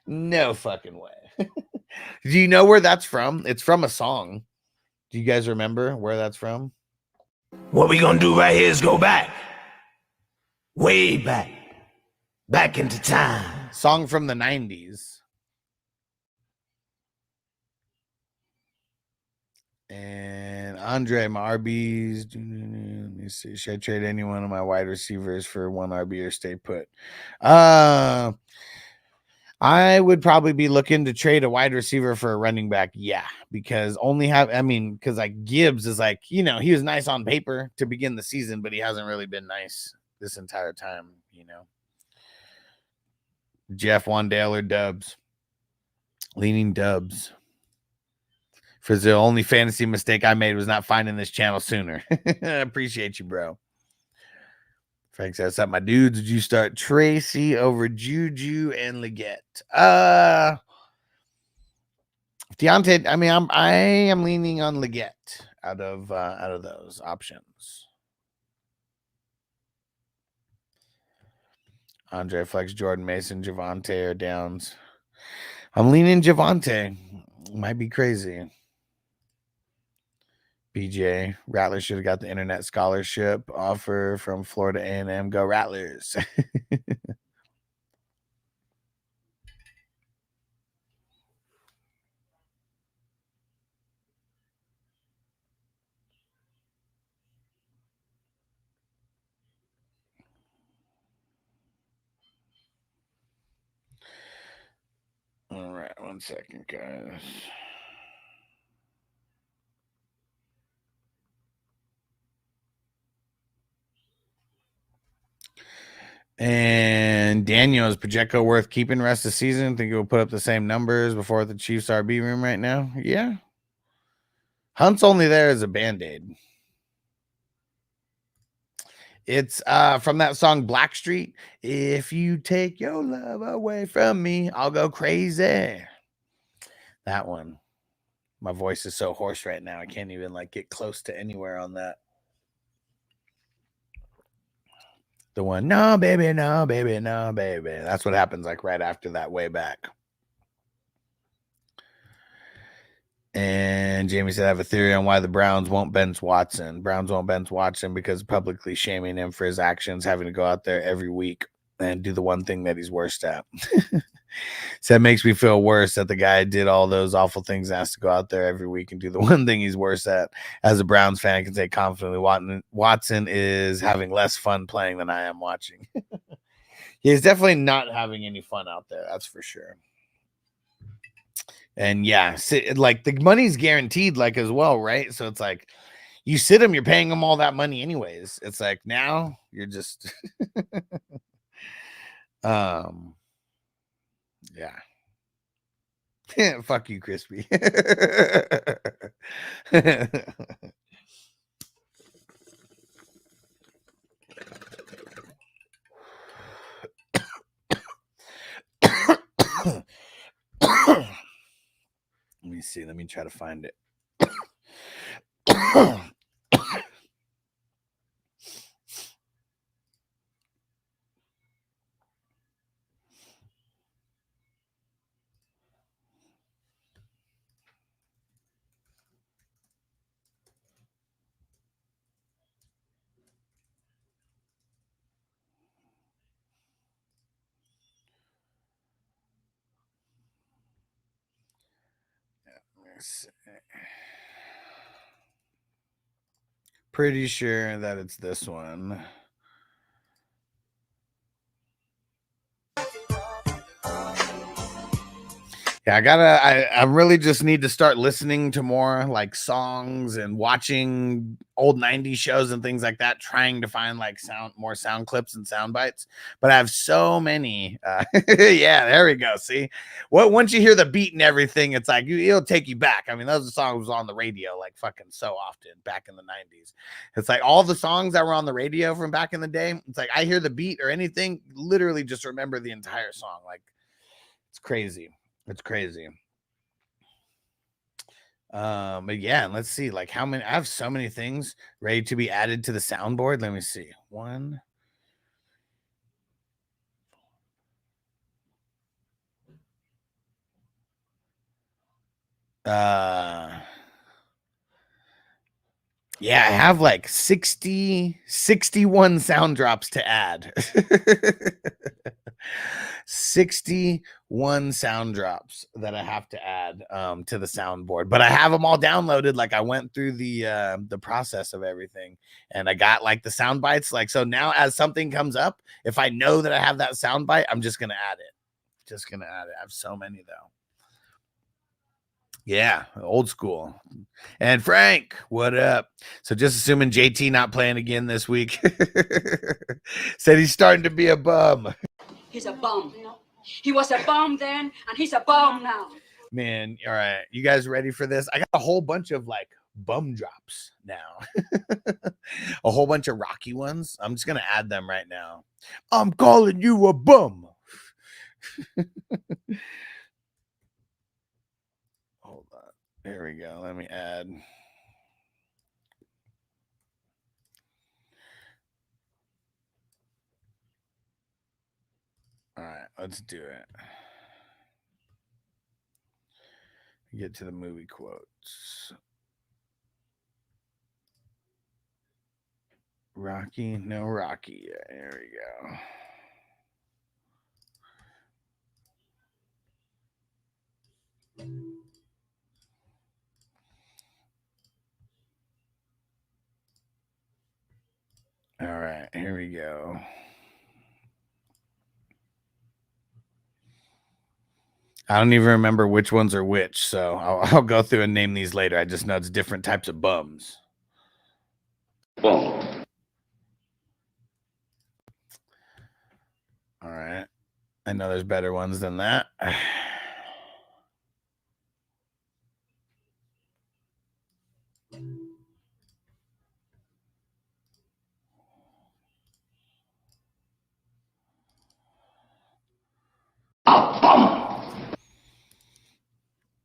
no fucking way. Do you know where that's from? It's from a song. Do you guys remember where that's from? What we gonna do right here is go back. Way back. Back into time. Song from the 90s. And Andre, my RBs. Let me see. Should I trade any one of my wide receivers for 1 RB or stay put? I would probably be looking to trade a wide receiver for a running back. Yeah, because because like Gibbs is like, he was nice on paper to begin the season, but he hasn't really been nice this entire time, Jeff Wandale or Dubs. Leaning Dubs. For the only fantasy mistake I made was not finding this channel sooner. I appreciate you, bro. Frank says, what's up, my dudes? Did you start Tracy over Juju and Leggett? Deontay, I am leaning on Leggett out of those options. Andre Flex, Jordan Mason, Javonte or Downs. I'm leaning Javonte. Might be crazy. BJ Rattler should have got the internet scholarship offer from Florida A&M. Go Rattlers. All right, 1 second, guys. And Daniel, is Pacheco worth keeping rest of the season? Think he'll put up the same numbers before the Chiefs RB room right now? Yeah. Hunt's only there as a Band-Aid. It's from that song Blackstreet. If you take your love away from me, I'll go crazy. That one. My voice is so hoarse right now. I can't even like get close to anywhere on that. The one, no, baby, no, baby, no, baby. That's what happens like right after that, way back. And Jamie said, I have a theory on why the Browns won't bench Watson. Browns won't bench Watson because publicly shaming him for his actions, having to go out there every week and do the one thing that he's worst at. So that makes me feel worse that the guy did all those awful things and has to go out there every week and do the one thing he's worse at. As a Browns fan, I can say confidently Watson is having less fun playing than I am watching. He's definitely not having any fun out there. That's for sure. And yeah, like the money's guaranteed, like as well, right? So it's like you sit him, you're paying him all that money anyways. It's like now you're just yeah. Fuck you, Crispy. Let me see. Let me try to find it. Pretty sure that it's this one. Yeah, I really just need to start listening to more like songs and watching old 90s shows and things like that, trying to find like more sound clips and sound bites. But I have so many. Yeah, there we go. See, once you hear the beat and everything, it's like it'll take you back. I mean, those songs on the radio like fucking so often back in the 90s. It's like all the songs that were on the radio from back in the day. It's like I hear the beat or anything, literally just remember the entire song. Like it's crazy. It's crazy. But yeah, let's see like how many. I have so many things ready to be added to the soundboard. Let me see. One. Yeah, I have like 61 sound drops to add. 61 sound drops that I have to add to the soundboard, but I have them all downloaded. Like I went through the process of everything and I got like the sound bites. Like, so now as something comes up, if I know that I have that sound bite, I'm just going to add it. I have so many though. Yeah, old school. And Frank, what up? So just assuming JT not playing again this week. Said he's starting to be a bum. He's a bum. He was a bum then, and he's a bum now. Man, all right. You guys ready for this? I got a whole bunch of like bum drops now. A whole bunch of Rocky ones. I'm just going to add them right now. I'm calling you a bum. Hold on. There we go. Let me add. All right, let's do it. Get to the movie quotes. Rocky, no Rocky. Yeah, there we go. All right, here we go. I don't even remember which ones are which, so I'll go through and name these later. I just know it's different types of bums. Bum. All right. I know there's better ones than that.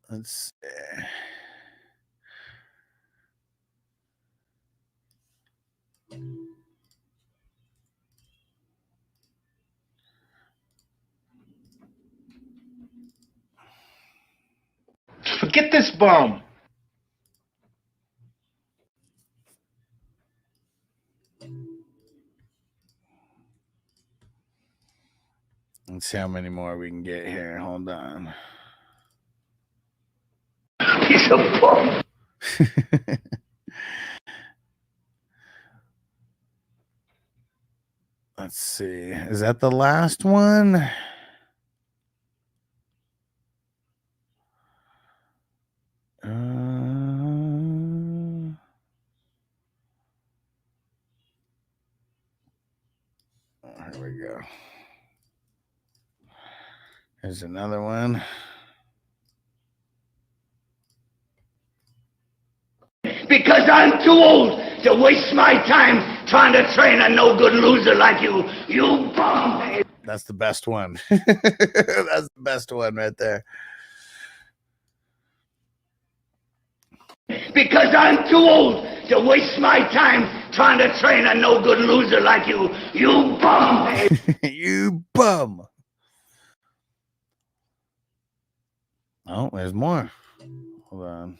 Let's see. Forget this bum. Let's see how many more we can get here. Hold on. He's a bum. Let's see. Is that the last one? Here we go. Here's another one. Because I'm too old to waste my time trying to train a no-good loser like you. You bum. That's the best one. That's the best one right there. Because I'm too old to waste my time trying to train a no-good loser like you. You bum. You bum. Oh, there's more. Hold on.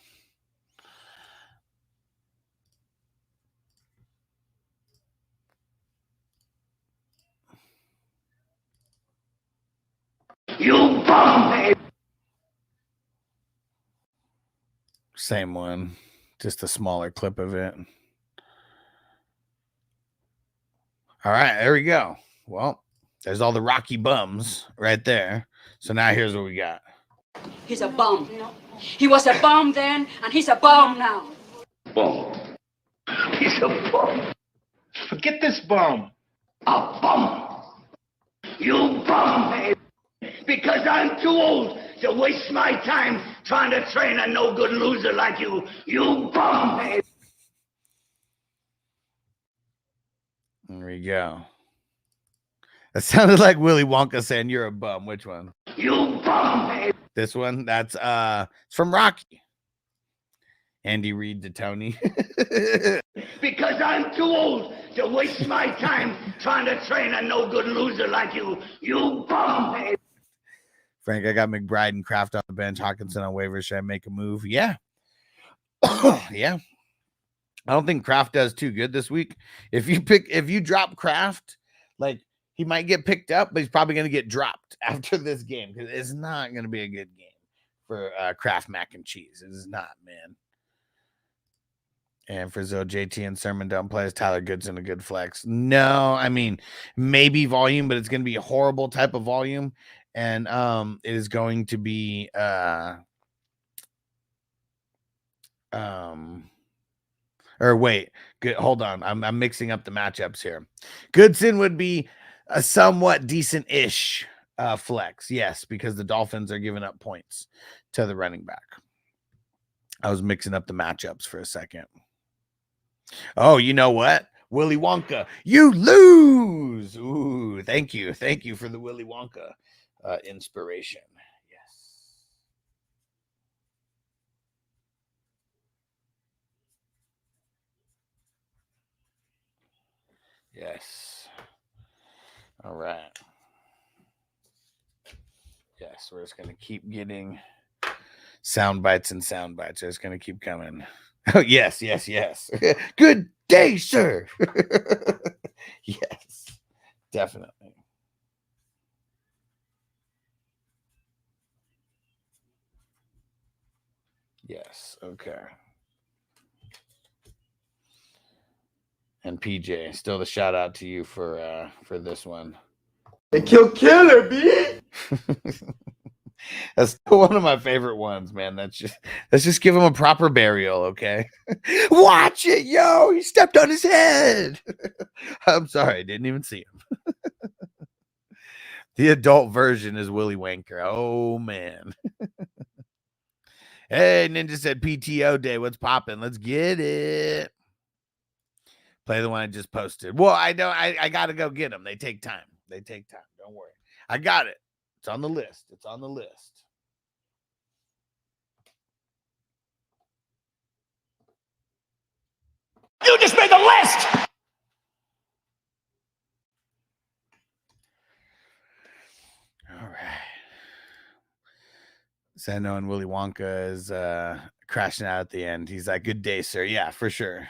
You bum. Same one. Just a smaller clip of it. All right, there we go. Well, there's all the Rocky bums right there. So now here's what we got. He's a bum. He was a bum then, and he's a bum now. Bum. He's a bum. Forget this bum. A bum. You bum. Because I'm too old to waste my time trying to train a no-good loser like you. You bum. There we go. That sounded like Willy Wonka saying you're a bum. Which one? You bum. This one? That's it's from Rocky. Andy Reid to Tony. Because I'm too old to waste my time trying to train a no-good loser like you. You bum. Frank, I got McBride and Kraft on the bench. Hawkinson on waivers. Should I make a move? Yeah. Yeah. I don't think Kraft does too good this week. If you drop Kraft, like he might get picked up, but he's probably going to get dropped after this game because it's not going to be a good game for Kraft mac and cheese. It is not, man. And for Zoe, JT and Sermon don't play. Is Tyler Goodson a good flex? No, I mean maybe volume, but it's going to be a horrible type of volume, and it is going to be or wait, good. Hold on, I'm mixing up the matchups here. Goodson would be a somewhat decent-ish flex, yes, because the Dolphins are giving up points to the running back. I was mixing up the matchups for a second. Oh, you know what? Willy Wonka, you lose. Ooh, thank you. Thank you for the Willy Wonka inspiration. Yes. All right. Yes, we're just going to keep getting sound bites and sound bites. It's going to keep coming. Oh, yes, yes, yes. Good day, sir. Yes, definitely. Yes, okay. And PJ, still the shout out to you for this one. They kill Killer, B. That's still one of my favorite ones, man. Let's just give him a proper burial, okay? Watch it, yo! He stepped on his head. I'm sorry, I didn't even see him. The adult version is Willy Wanker. Oh man. Hey, Ninja said PTO day. What's popping? Let's get it. Play the one I just posted. Well, I know I gotta go get them. They take time. They take time. Don't worry. I got it. It's on the list. It's on the list. You just made the list! All right. Sando and Willy Wonka is crashing out at the end. He's like, good day, sir. Yeah, for sure.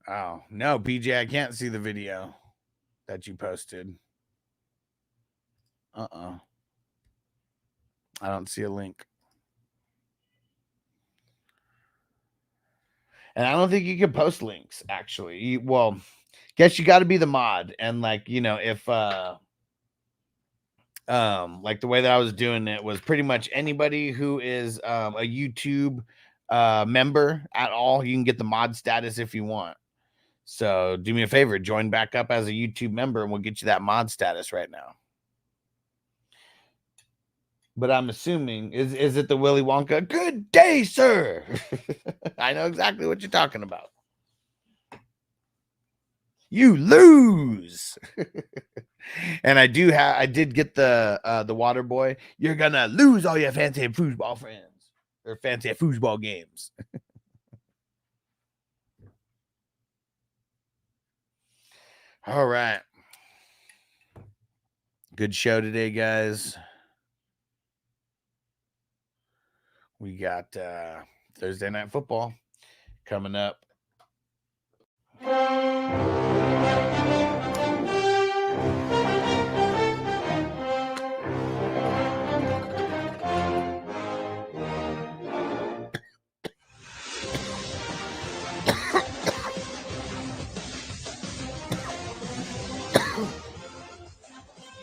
Oh, no, PJ, I can't see the video that you posted. I don't see a link. And I don't think you can post links, actually. Well, guess you got to be the mod. And like, you know, if like the way that I was doing it was pretty much anybody who is a YouTube member at all, you can get the mod status if you want. So do me a favor, join back up as a YouTube member and we'll get you that mod status right now. But I'm assuming, is it the Willy Wonka? Good day, sir. I know exactly what you're talking about. You lose. And I did get the water boy. You're gonna lose all your fancy foosball friends or fancy foosball games. All right. Good show today, guys. We got Thursday Night Football coming up.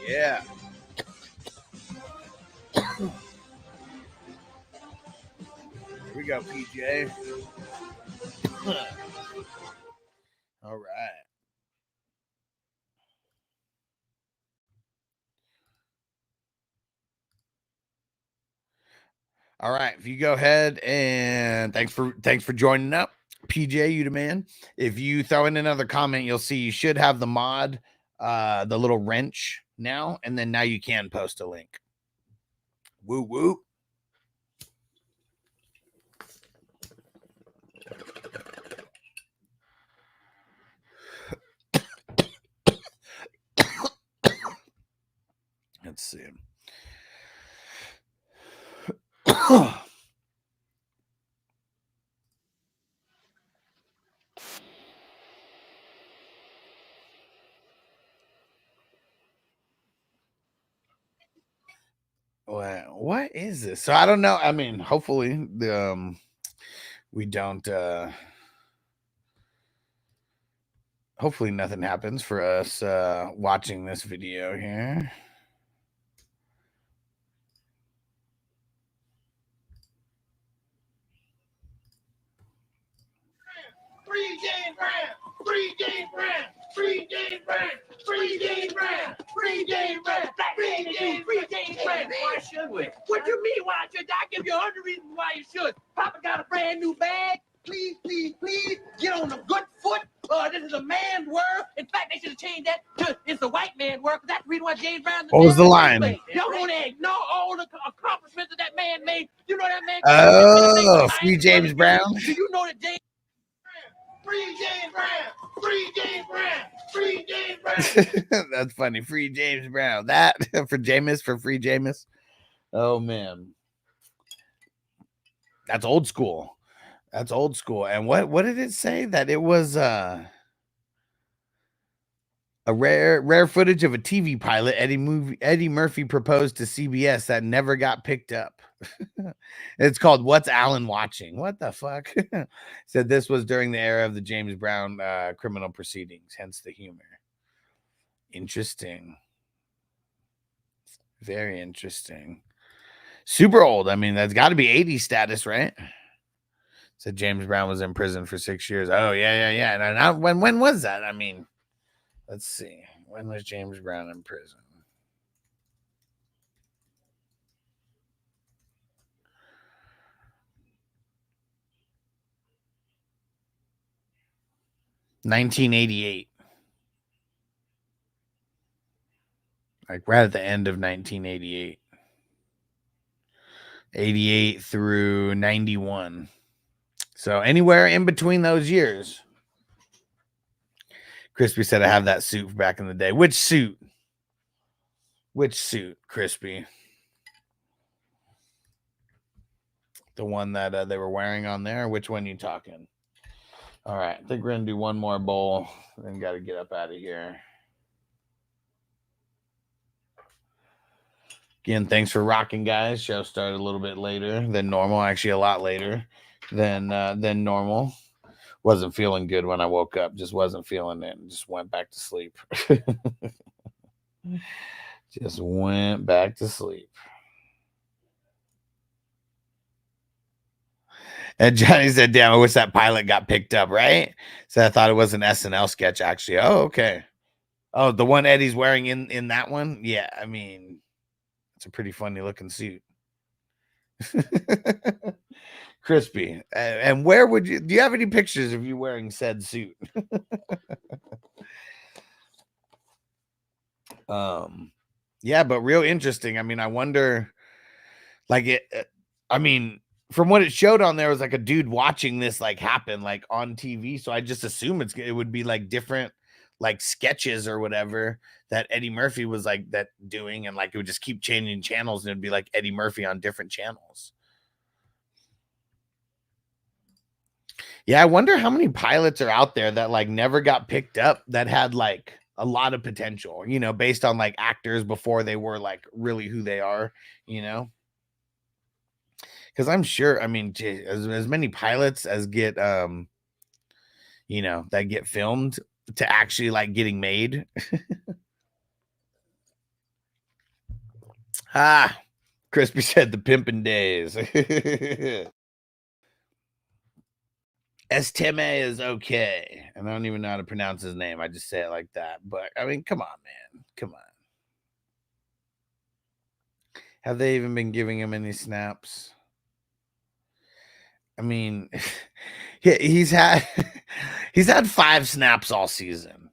Yeah. Here we go, PJ. All right. All right. If you go ahead and thanks for joining up, PJ, you the man. If you throw in another comment, you'll see you should have the mod, the little wrench now, and then now you can post a link. Woo woo. Let's see. What is this? So I don't know. I mean, hopefully we don't hopefully nothing happens for us watching this video here. Free James Brown! Free James Brown! Free James Brown! Free James Brown! Free James Brown! Free James Brown! Why should we? What you mean, why should I give you 100 reasons why you should? Papa got a brand new bag. Please, please, please, get on the good foot. This is a man's world. In fact, they should have changed that to it's the white man's world. That's the reason why James Brown. What was the line? Y'all want to ignore all the accomplishments that that man made. You know that man. Oh, Free James Brown. Do you know that James? Free James Brown! Free James Brown! Free James Brown! That's funny. Free James Brown. That for Jameis, for Free Jameis. Oh man. That's old school. That's old school. And what did it say? That it was a rare footage of a TV pilot Eddie Murphy proposed to CBS that never got picked up. It's called What's Alan Watching? What the fuck? Said this was during the era of the James Brown criminal proceedings, hence the humor. Interesting. Very interesting. Super old. I mean, that's got to be 80 status, right? Said James Brown was in prison for 6 years. Oh, yeah. And when was that? I mean, let's see. When was James Brown in prison? $1988. Like right at the end of 1988. 88 through 91. So anywhere in between those years. Crispy said I have that suit back in the day. Which suit? Which suit, Crispy? The one that they were wearing on there? Which one you talking? All right. I think we're going to do one more bowl. Then got to get up out of here. Again, thanks for rocking, guys. Show started a little bit later than normal. Actually, a lot later than normal. Wasn't feeling good when I woke up. Just wasn't feeling it. Just went back to sleep. Just went back to sleep. And Johnny said, damn, I wish that pilot got picked up, right? So I thought it was an SNL sketch, actually. Oh, okay. Oh, the one Eddie's wearing in that one? Yeah, I mean, it's a pretty funny looking suit. Crispy. And where would you, do you have any pictures of you wearing said suit? Yeah, but real interesting. I mean, I wonder, like I mean, from what it showed on there, was like a dude watching this like happen like on TV. So I just assume it would be like different like sketches or whatever that Eddie Murphy was like that doing, and like it would just keep changing channels and it'd be like Eddie Murphy on different channels. Yeah, I wonder how many pilots are out there that like never got picked up that had like a lot of potential, you know, based on like actors before they were like really who they are, you know? Because I'm sure, I mean, as many pilots as get, you know, that get filmed to actually like getting made. Crispy said the pimpin' days. Estime is okay. And I don't even know how to pronounce his name. I just say it like that. But I mean, come on, man. Come on. Have they even been giving him any snaps? I mean, he's had 5 snaps all season.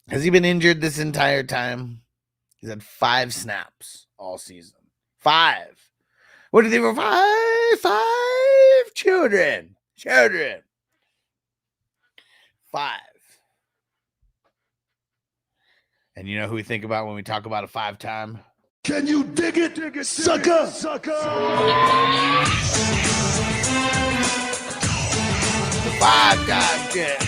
Has he been injured this entire time? He's had 5 snaps all season. 5. What do you think for 5 children? 5. And you know who we think about when we talk about a 5-time? Can you dig it, sucker? The 5-time champ.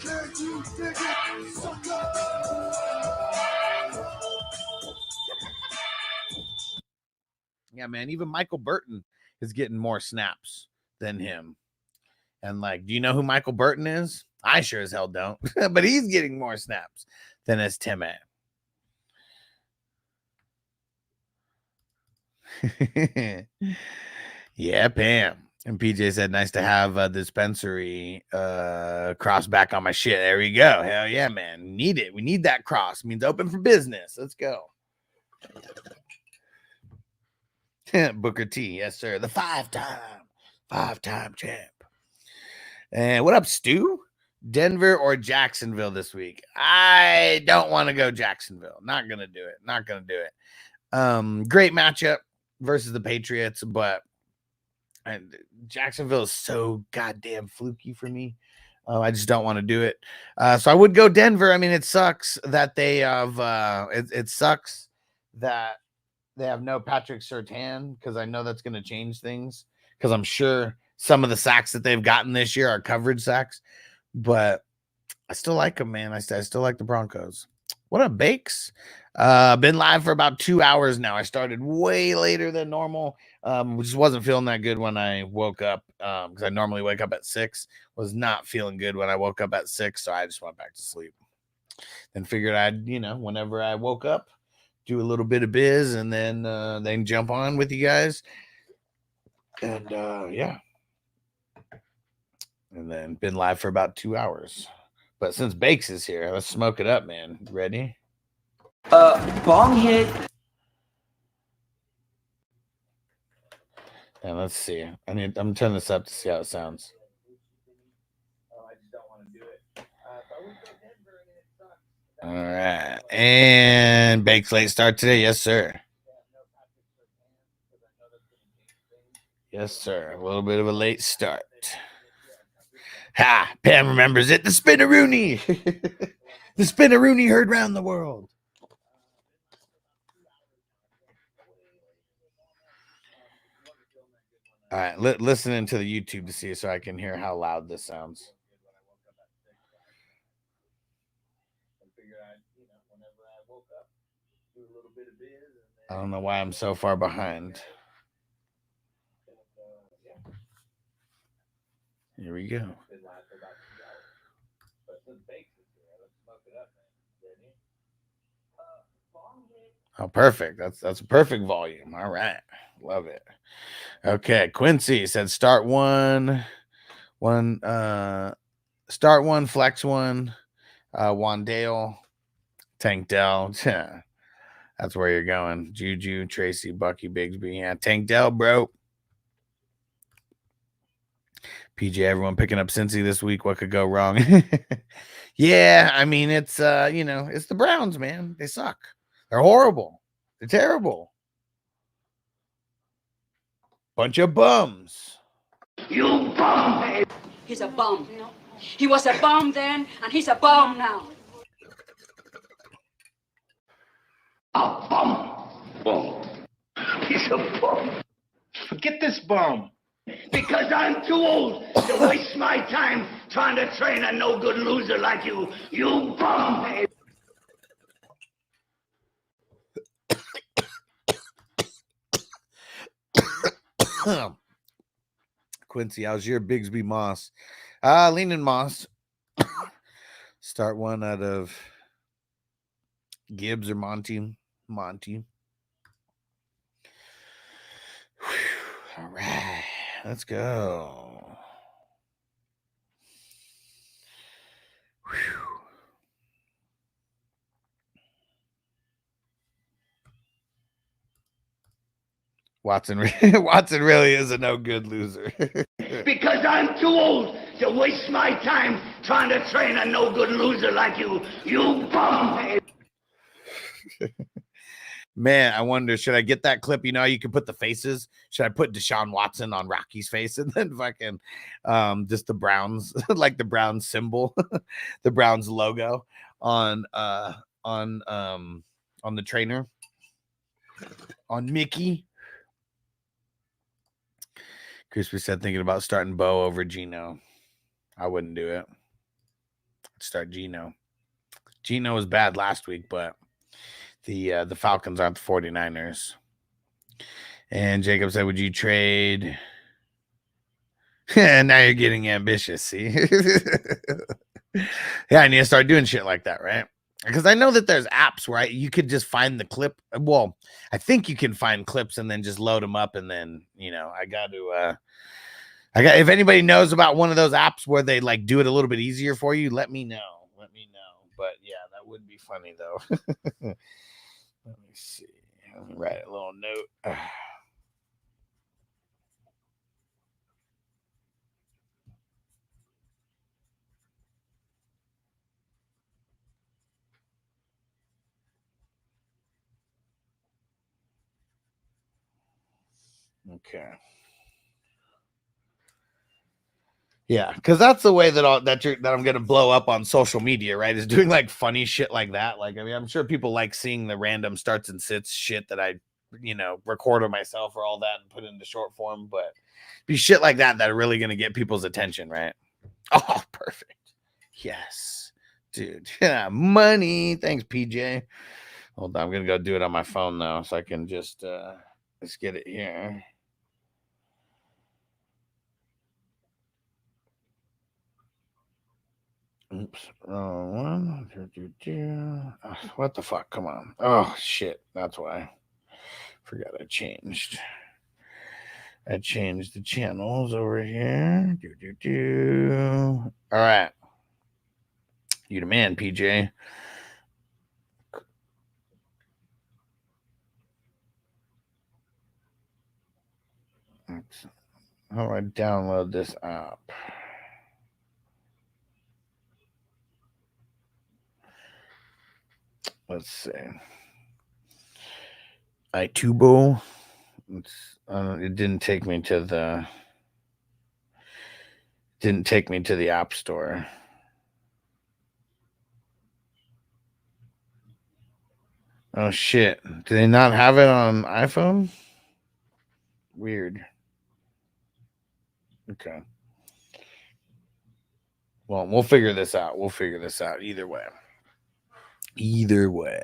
Can you dig it, sucker? Yeah, man. Even Michael Burton is getting more snaps than him. And like, do you know who Michael Burton is? I sure as hell don't. But he's getting more snaps than Estime. Yeah, Pam. And PJ said, nice to have a dispensary cross back on my shit. There we go. Hell yeah, man. Need it. We need that cross. It means open for business. Let's go. Booker T. Yes, sir. The 5-time champ. And what up, Stu? Denver or Jacksonville this week? I don't want to go Jacksonville. Not going to do it. Great matchup versus the Patriots, but Jacksonville is so goddamn fluky for me. I just don't want to do it. So I would go Denver. I mean, it sucks that they have it sucks that they have no Patrick Surtain, because I know that's going to change things, because I'm sure some of the sacks that they've gotten this year are coverage sacks, but I still like them, man. I still like the Broncos. What up, Bakes? Been live for about 2 hours now. I started way later than normal. Just wasn't feeling that good when I woke up. Because I normally wake up at 6. Was not feeling good when I woke up at 6, so I just went back to sleep. Then figured I'd, whenever I woke up, do a little bit of biz and then jump on with you guys. And yeah. And then been live for about 2 hours. But since Bakes is here, let's smoke it up, man. Ready? Bong hit. And let's see. I'm turning this up to see how it sounds. All right. And Bakes late start today. Yes, sir. Yes, sir. A little bit of a late start. Ha! Pam remembers it. The Spinaroonie. The Spinaroonie heard round the world. All right. Listening to the YouTube to see so I can hear how loud this sounds. I don't know why I'm so far behind. Here we go. Oh, perfect. That's a perfect volume. All right. Love it. Okay. Quincy said start one, flex one, Wandale, Tank Dell. That's where you're going. Juju, Tracy, Bucky, Bigsby. Yeah, Tank Dell, bro. PJ, everyone picking up Cincy this week. What could go wrong? Yeah, I mean, it's it's the Browns, man. They suck. They're horrible. They're terrible. Bunch of bums. You bum! He's a bum. He was a bum then, and he's a bum now. A bum. Bum. He's a bum. Forget this bum. Because I'm too old to waste my time trying to train a no-good loser like you. You bum. Quincy, how's your Bigsby Moss? Leaning Moss. Start one out of Gibbs or Monty. Whew. All right, let's go. Whew. Watson really is a no good loser. Because I'm too old to waste my time trying to train a no good loser like you. You bum. Man, I wonder, should I get that clip? You know, you can put the faces. Should I put Deshaun Watson on Rocky's face and then fucking just the Browns, like the Browns symbol, the Browns logo on the trainer, on Mickey? Crispy said thinking about starting Bo over Geno. I wouldn't do it. I'd start Geno. Geno was bad last week, but the Falcons aren't the 49ers. And Jacob said, would you trade? Now you're getting ambitious, see? Yeah, I need to start doing shit like that, right? Because I know that there's apps where you could just find the clip. Well, I think you can find clips and then just load them up. And then, if anybody knows about one of those apps where they like do it a little bit easier for you, let me know. But yeah, that would be funny though. Let me see. Let me write a little note. Okay. Yeah, because that's the way that I'm gonna blow up on social media, right? Is doing like funny shit like that. Like, I mean, I'm sure people like seeing the random starts and sits shit that I, record of myself or all that and put into short form, but be shit like that are really gonna get people's attention, right? Oh, perfect. Yes. dude. Yeah, money. Thanks, PJ. Hold on, I'm gonna go do it on my phone now, so I can just let's get it here. Oops. One. What the fuck? Come on. Oh shit. That's why. Forgot I changed. I changed the channels over here. All right. You the man, PJ. How do I download this app? Let's see. iTubo. It didn't take me to the. Didn't take me to the app store. Oh shit! Do they not have it on iPhone? Weird. Okay. Well, we'll figure this out. We'll figure this out either way. Either way.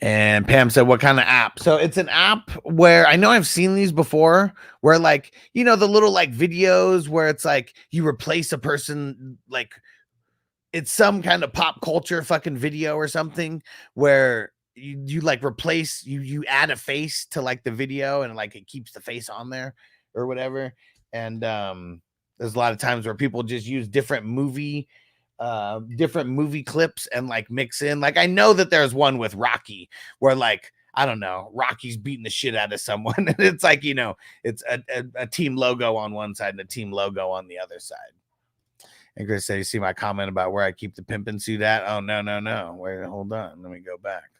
And Pam said, what kind of app? So it's an app where I know I've seen these before where like, you know, the little like videos where it's like you replace a person, like it's some kind of pop culture fucking video or something where you like replace, you add a face to like the video and like it keeps the face on there or whatever. And there's a lot of times where people just use different movie clips and like mix in. Like I know that there's one with Rocky where like I don't know, Rocky's beating the shit out of someone and it's like, you know, it's a team logo on one side and a team logo on the other side. And Chris said, you see my comment about where I keep the pimpin' suit at? Oh no. Wait, hold on, let me go back.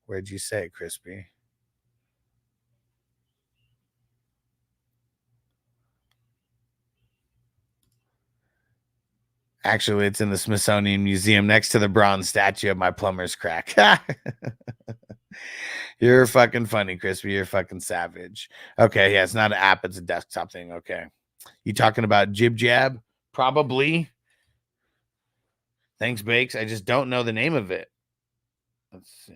Where'd you say, Crispy? Actually, it's in the Smithsonian Museum next to the bronze statue of my plumber's crack. You're fucking funny, Crispy. You're fucking savage. Okay, yeah, it's not an app. It's a desktop thing. Okay. You talking about Jib Jab? Probably. Thanks, Bakes. I just don't know the name of it. Let's see.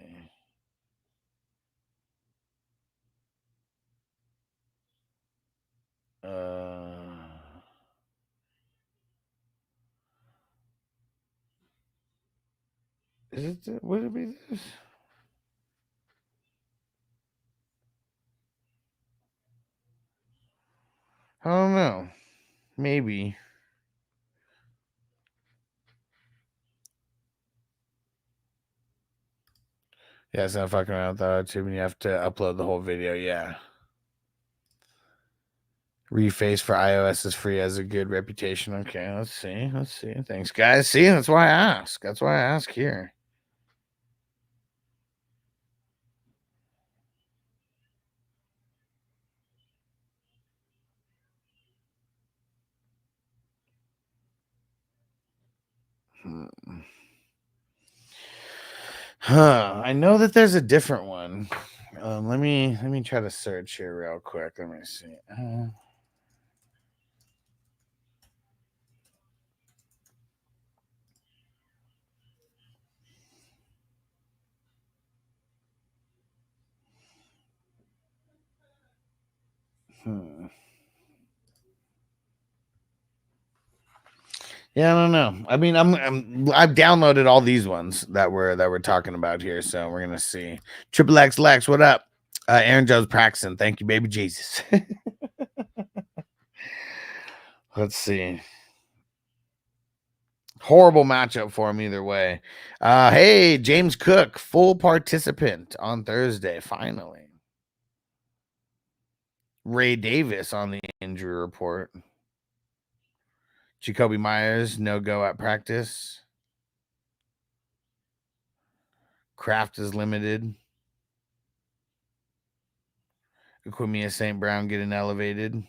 Is it? Would it be this? I don't know. Maybe. Yeah, it's not fucking around with YouTube, and you have to upload the whole video. Yeah. Reface for iOS is free, has a good reputation. Okay, let's see. Thanks, guys. See, that's why I ask. That's why I ask here. I know that there's a different one. Let me try to search here real quick. Let me see. Yeah, I don't know. I mean, I've downloaded all these ones that we're talking about here, so we're gonna see. Triple X Lex, what up? Aaron Jones Praxton, thank you, baby Jesus. Let's see. Horrible matchup for him either way. Hey, James Cook, full participant on Thursday, finally. Ray Davis on the injury report. Jacoby Myers, no go at practice. Kraft is limited. Aquimia St. Brown getting elevated.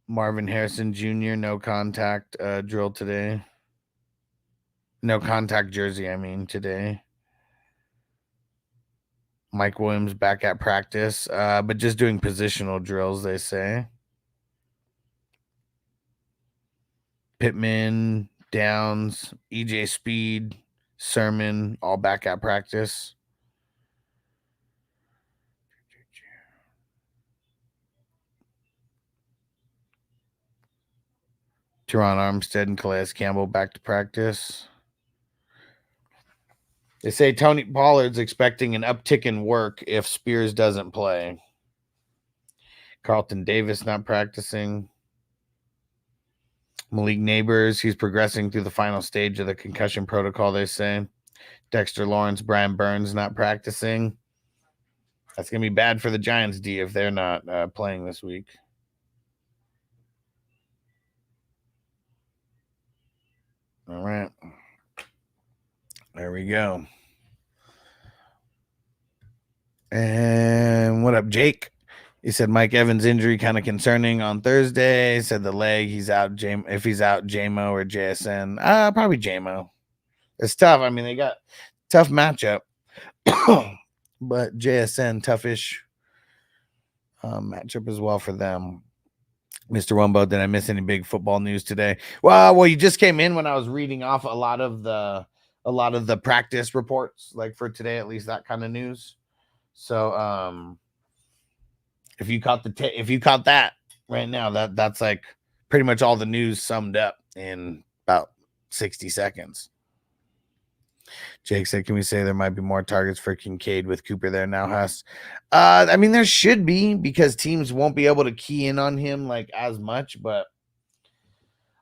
Marvin Harrison Jr., no contact drill today. No contact jersey, I mean, today. Mike Williams back at practice, but just doing positional drills, they say. Pittman, Downs, EJ Speed, Sermon, all back at practice. Teron Armstead and Calais Campbell back to practice. They say Tony Pollard's expecting an uptick in work if Spears doesn't play. Carlton Davis not practicing. Malik Neighbors, he's progressing through the final stage of the concussion protocol, they say. Dexter Lawrence, Brian Burns not practicing. That's going to be bad for the Giants, D, if they're not playing this week. All right. There we go. And what up, Jake? He said Mike Evans' injury kind of concerning on Thursday. He said the leg, he's out. If he's out, JMO or JSN. Probably JMO. It's tough. I mean, they got tough matchup. But JSN, toughish matchup as well for them. Mr. Wumbo, did I miss any big football news today? Well, you just came in when I was reading off a lot of the practice reports, like for today, at least that kind of news. So, if you caught that right now, that's like pretty much all the news summed up in about 60 seconds. Jake said, can we say there might be more targets for Kincaid with Cooper there now, Huss? I mean, there should be, because teams won't be able to key in on him like as much, but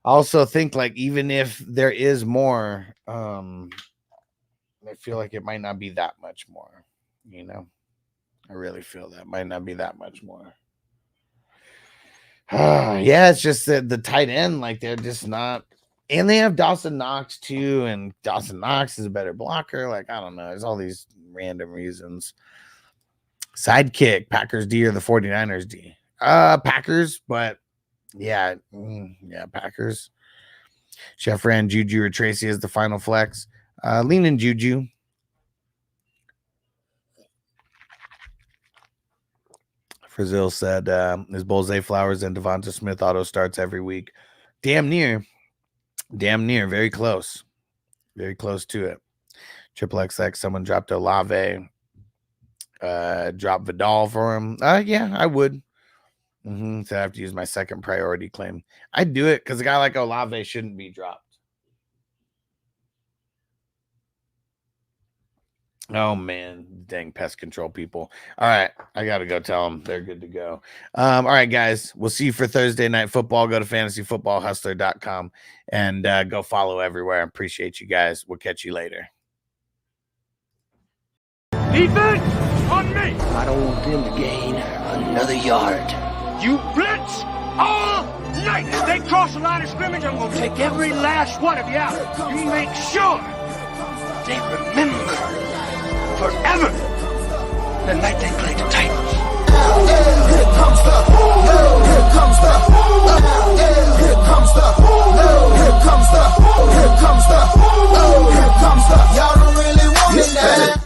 I also think like even if there is more, I feel like it might not be that much more, you know? I really feel that might not be that much more. Yeah, it's just that the tight end, like they're just not. And they have Dawson Knox too, and Dawson Knox is a better blocker. Like, I don't know. There's all these random reasons. Sidekick, Packers D or the 49ers D? Packers, but yeah, Packers. Chef ran Juju or Tracy as the final flex. Lean in Juju. Frazil said his Bolzay Flowers and Devonta Smith auto starts every week. Damn near. Very close. Very close to it. Triple XX, someone dropped Olave. Drop Vidal for him. Yeah, I would. So I have to use my second priority claim. I'd do it because a guy like Olave shouldn't be dropped. Oh, man. Dang pest control people. All right. I got to go tell them they're good to go. All right, guys. We'll see you for Thursday Night Football. Go to fantasyfootballhustler.com and go follow everywhere. I appreciate you guys. We'll catch you later. Defense on me. I don't want them to gain another yard. You blitz all night. If they cross the line of scrimmage, I'm going to take every last one of you out. You make sure they remember forever the night they played the Titans. Here comes the, here comes the, here comes the, here comes the, here comes the, here comes the. Y'all don't really want it now.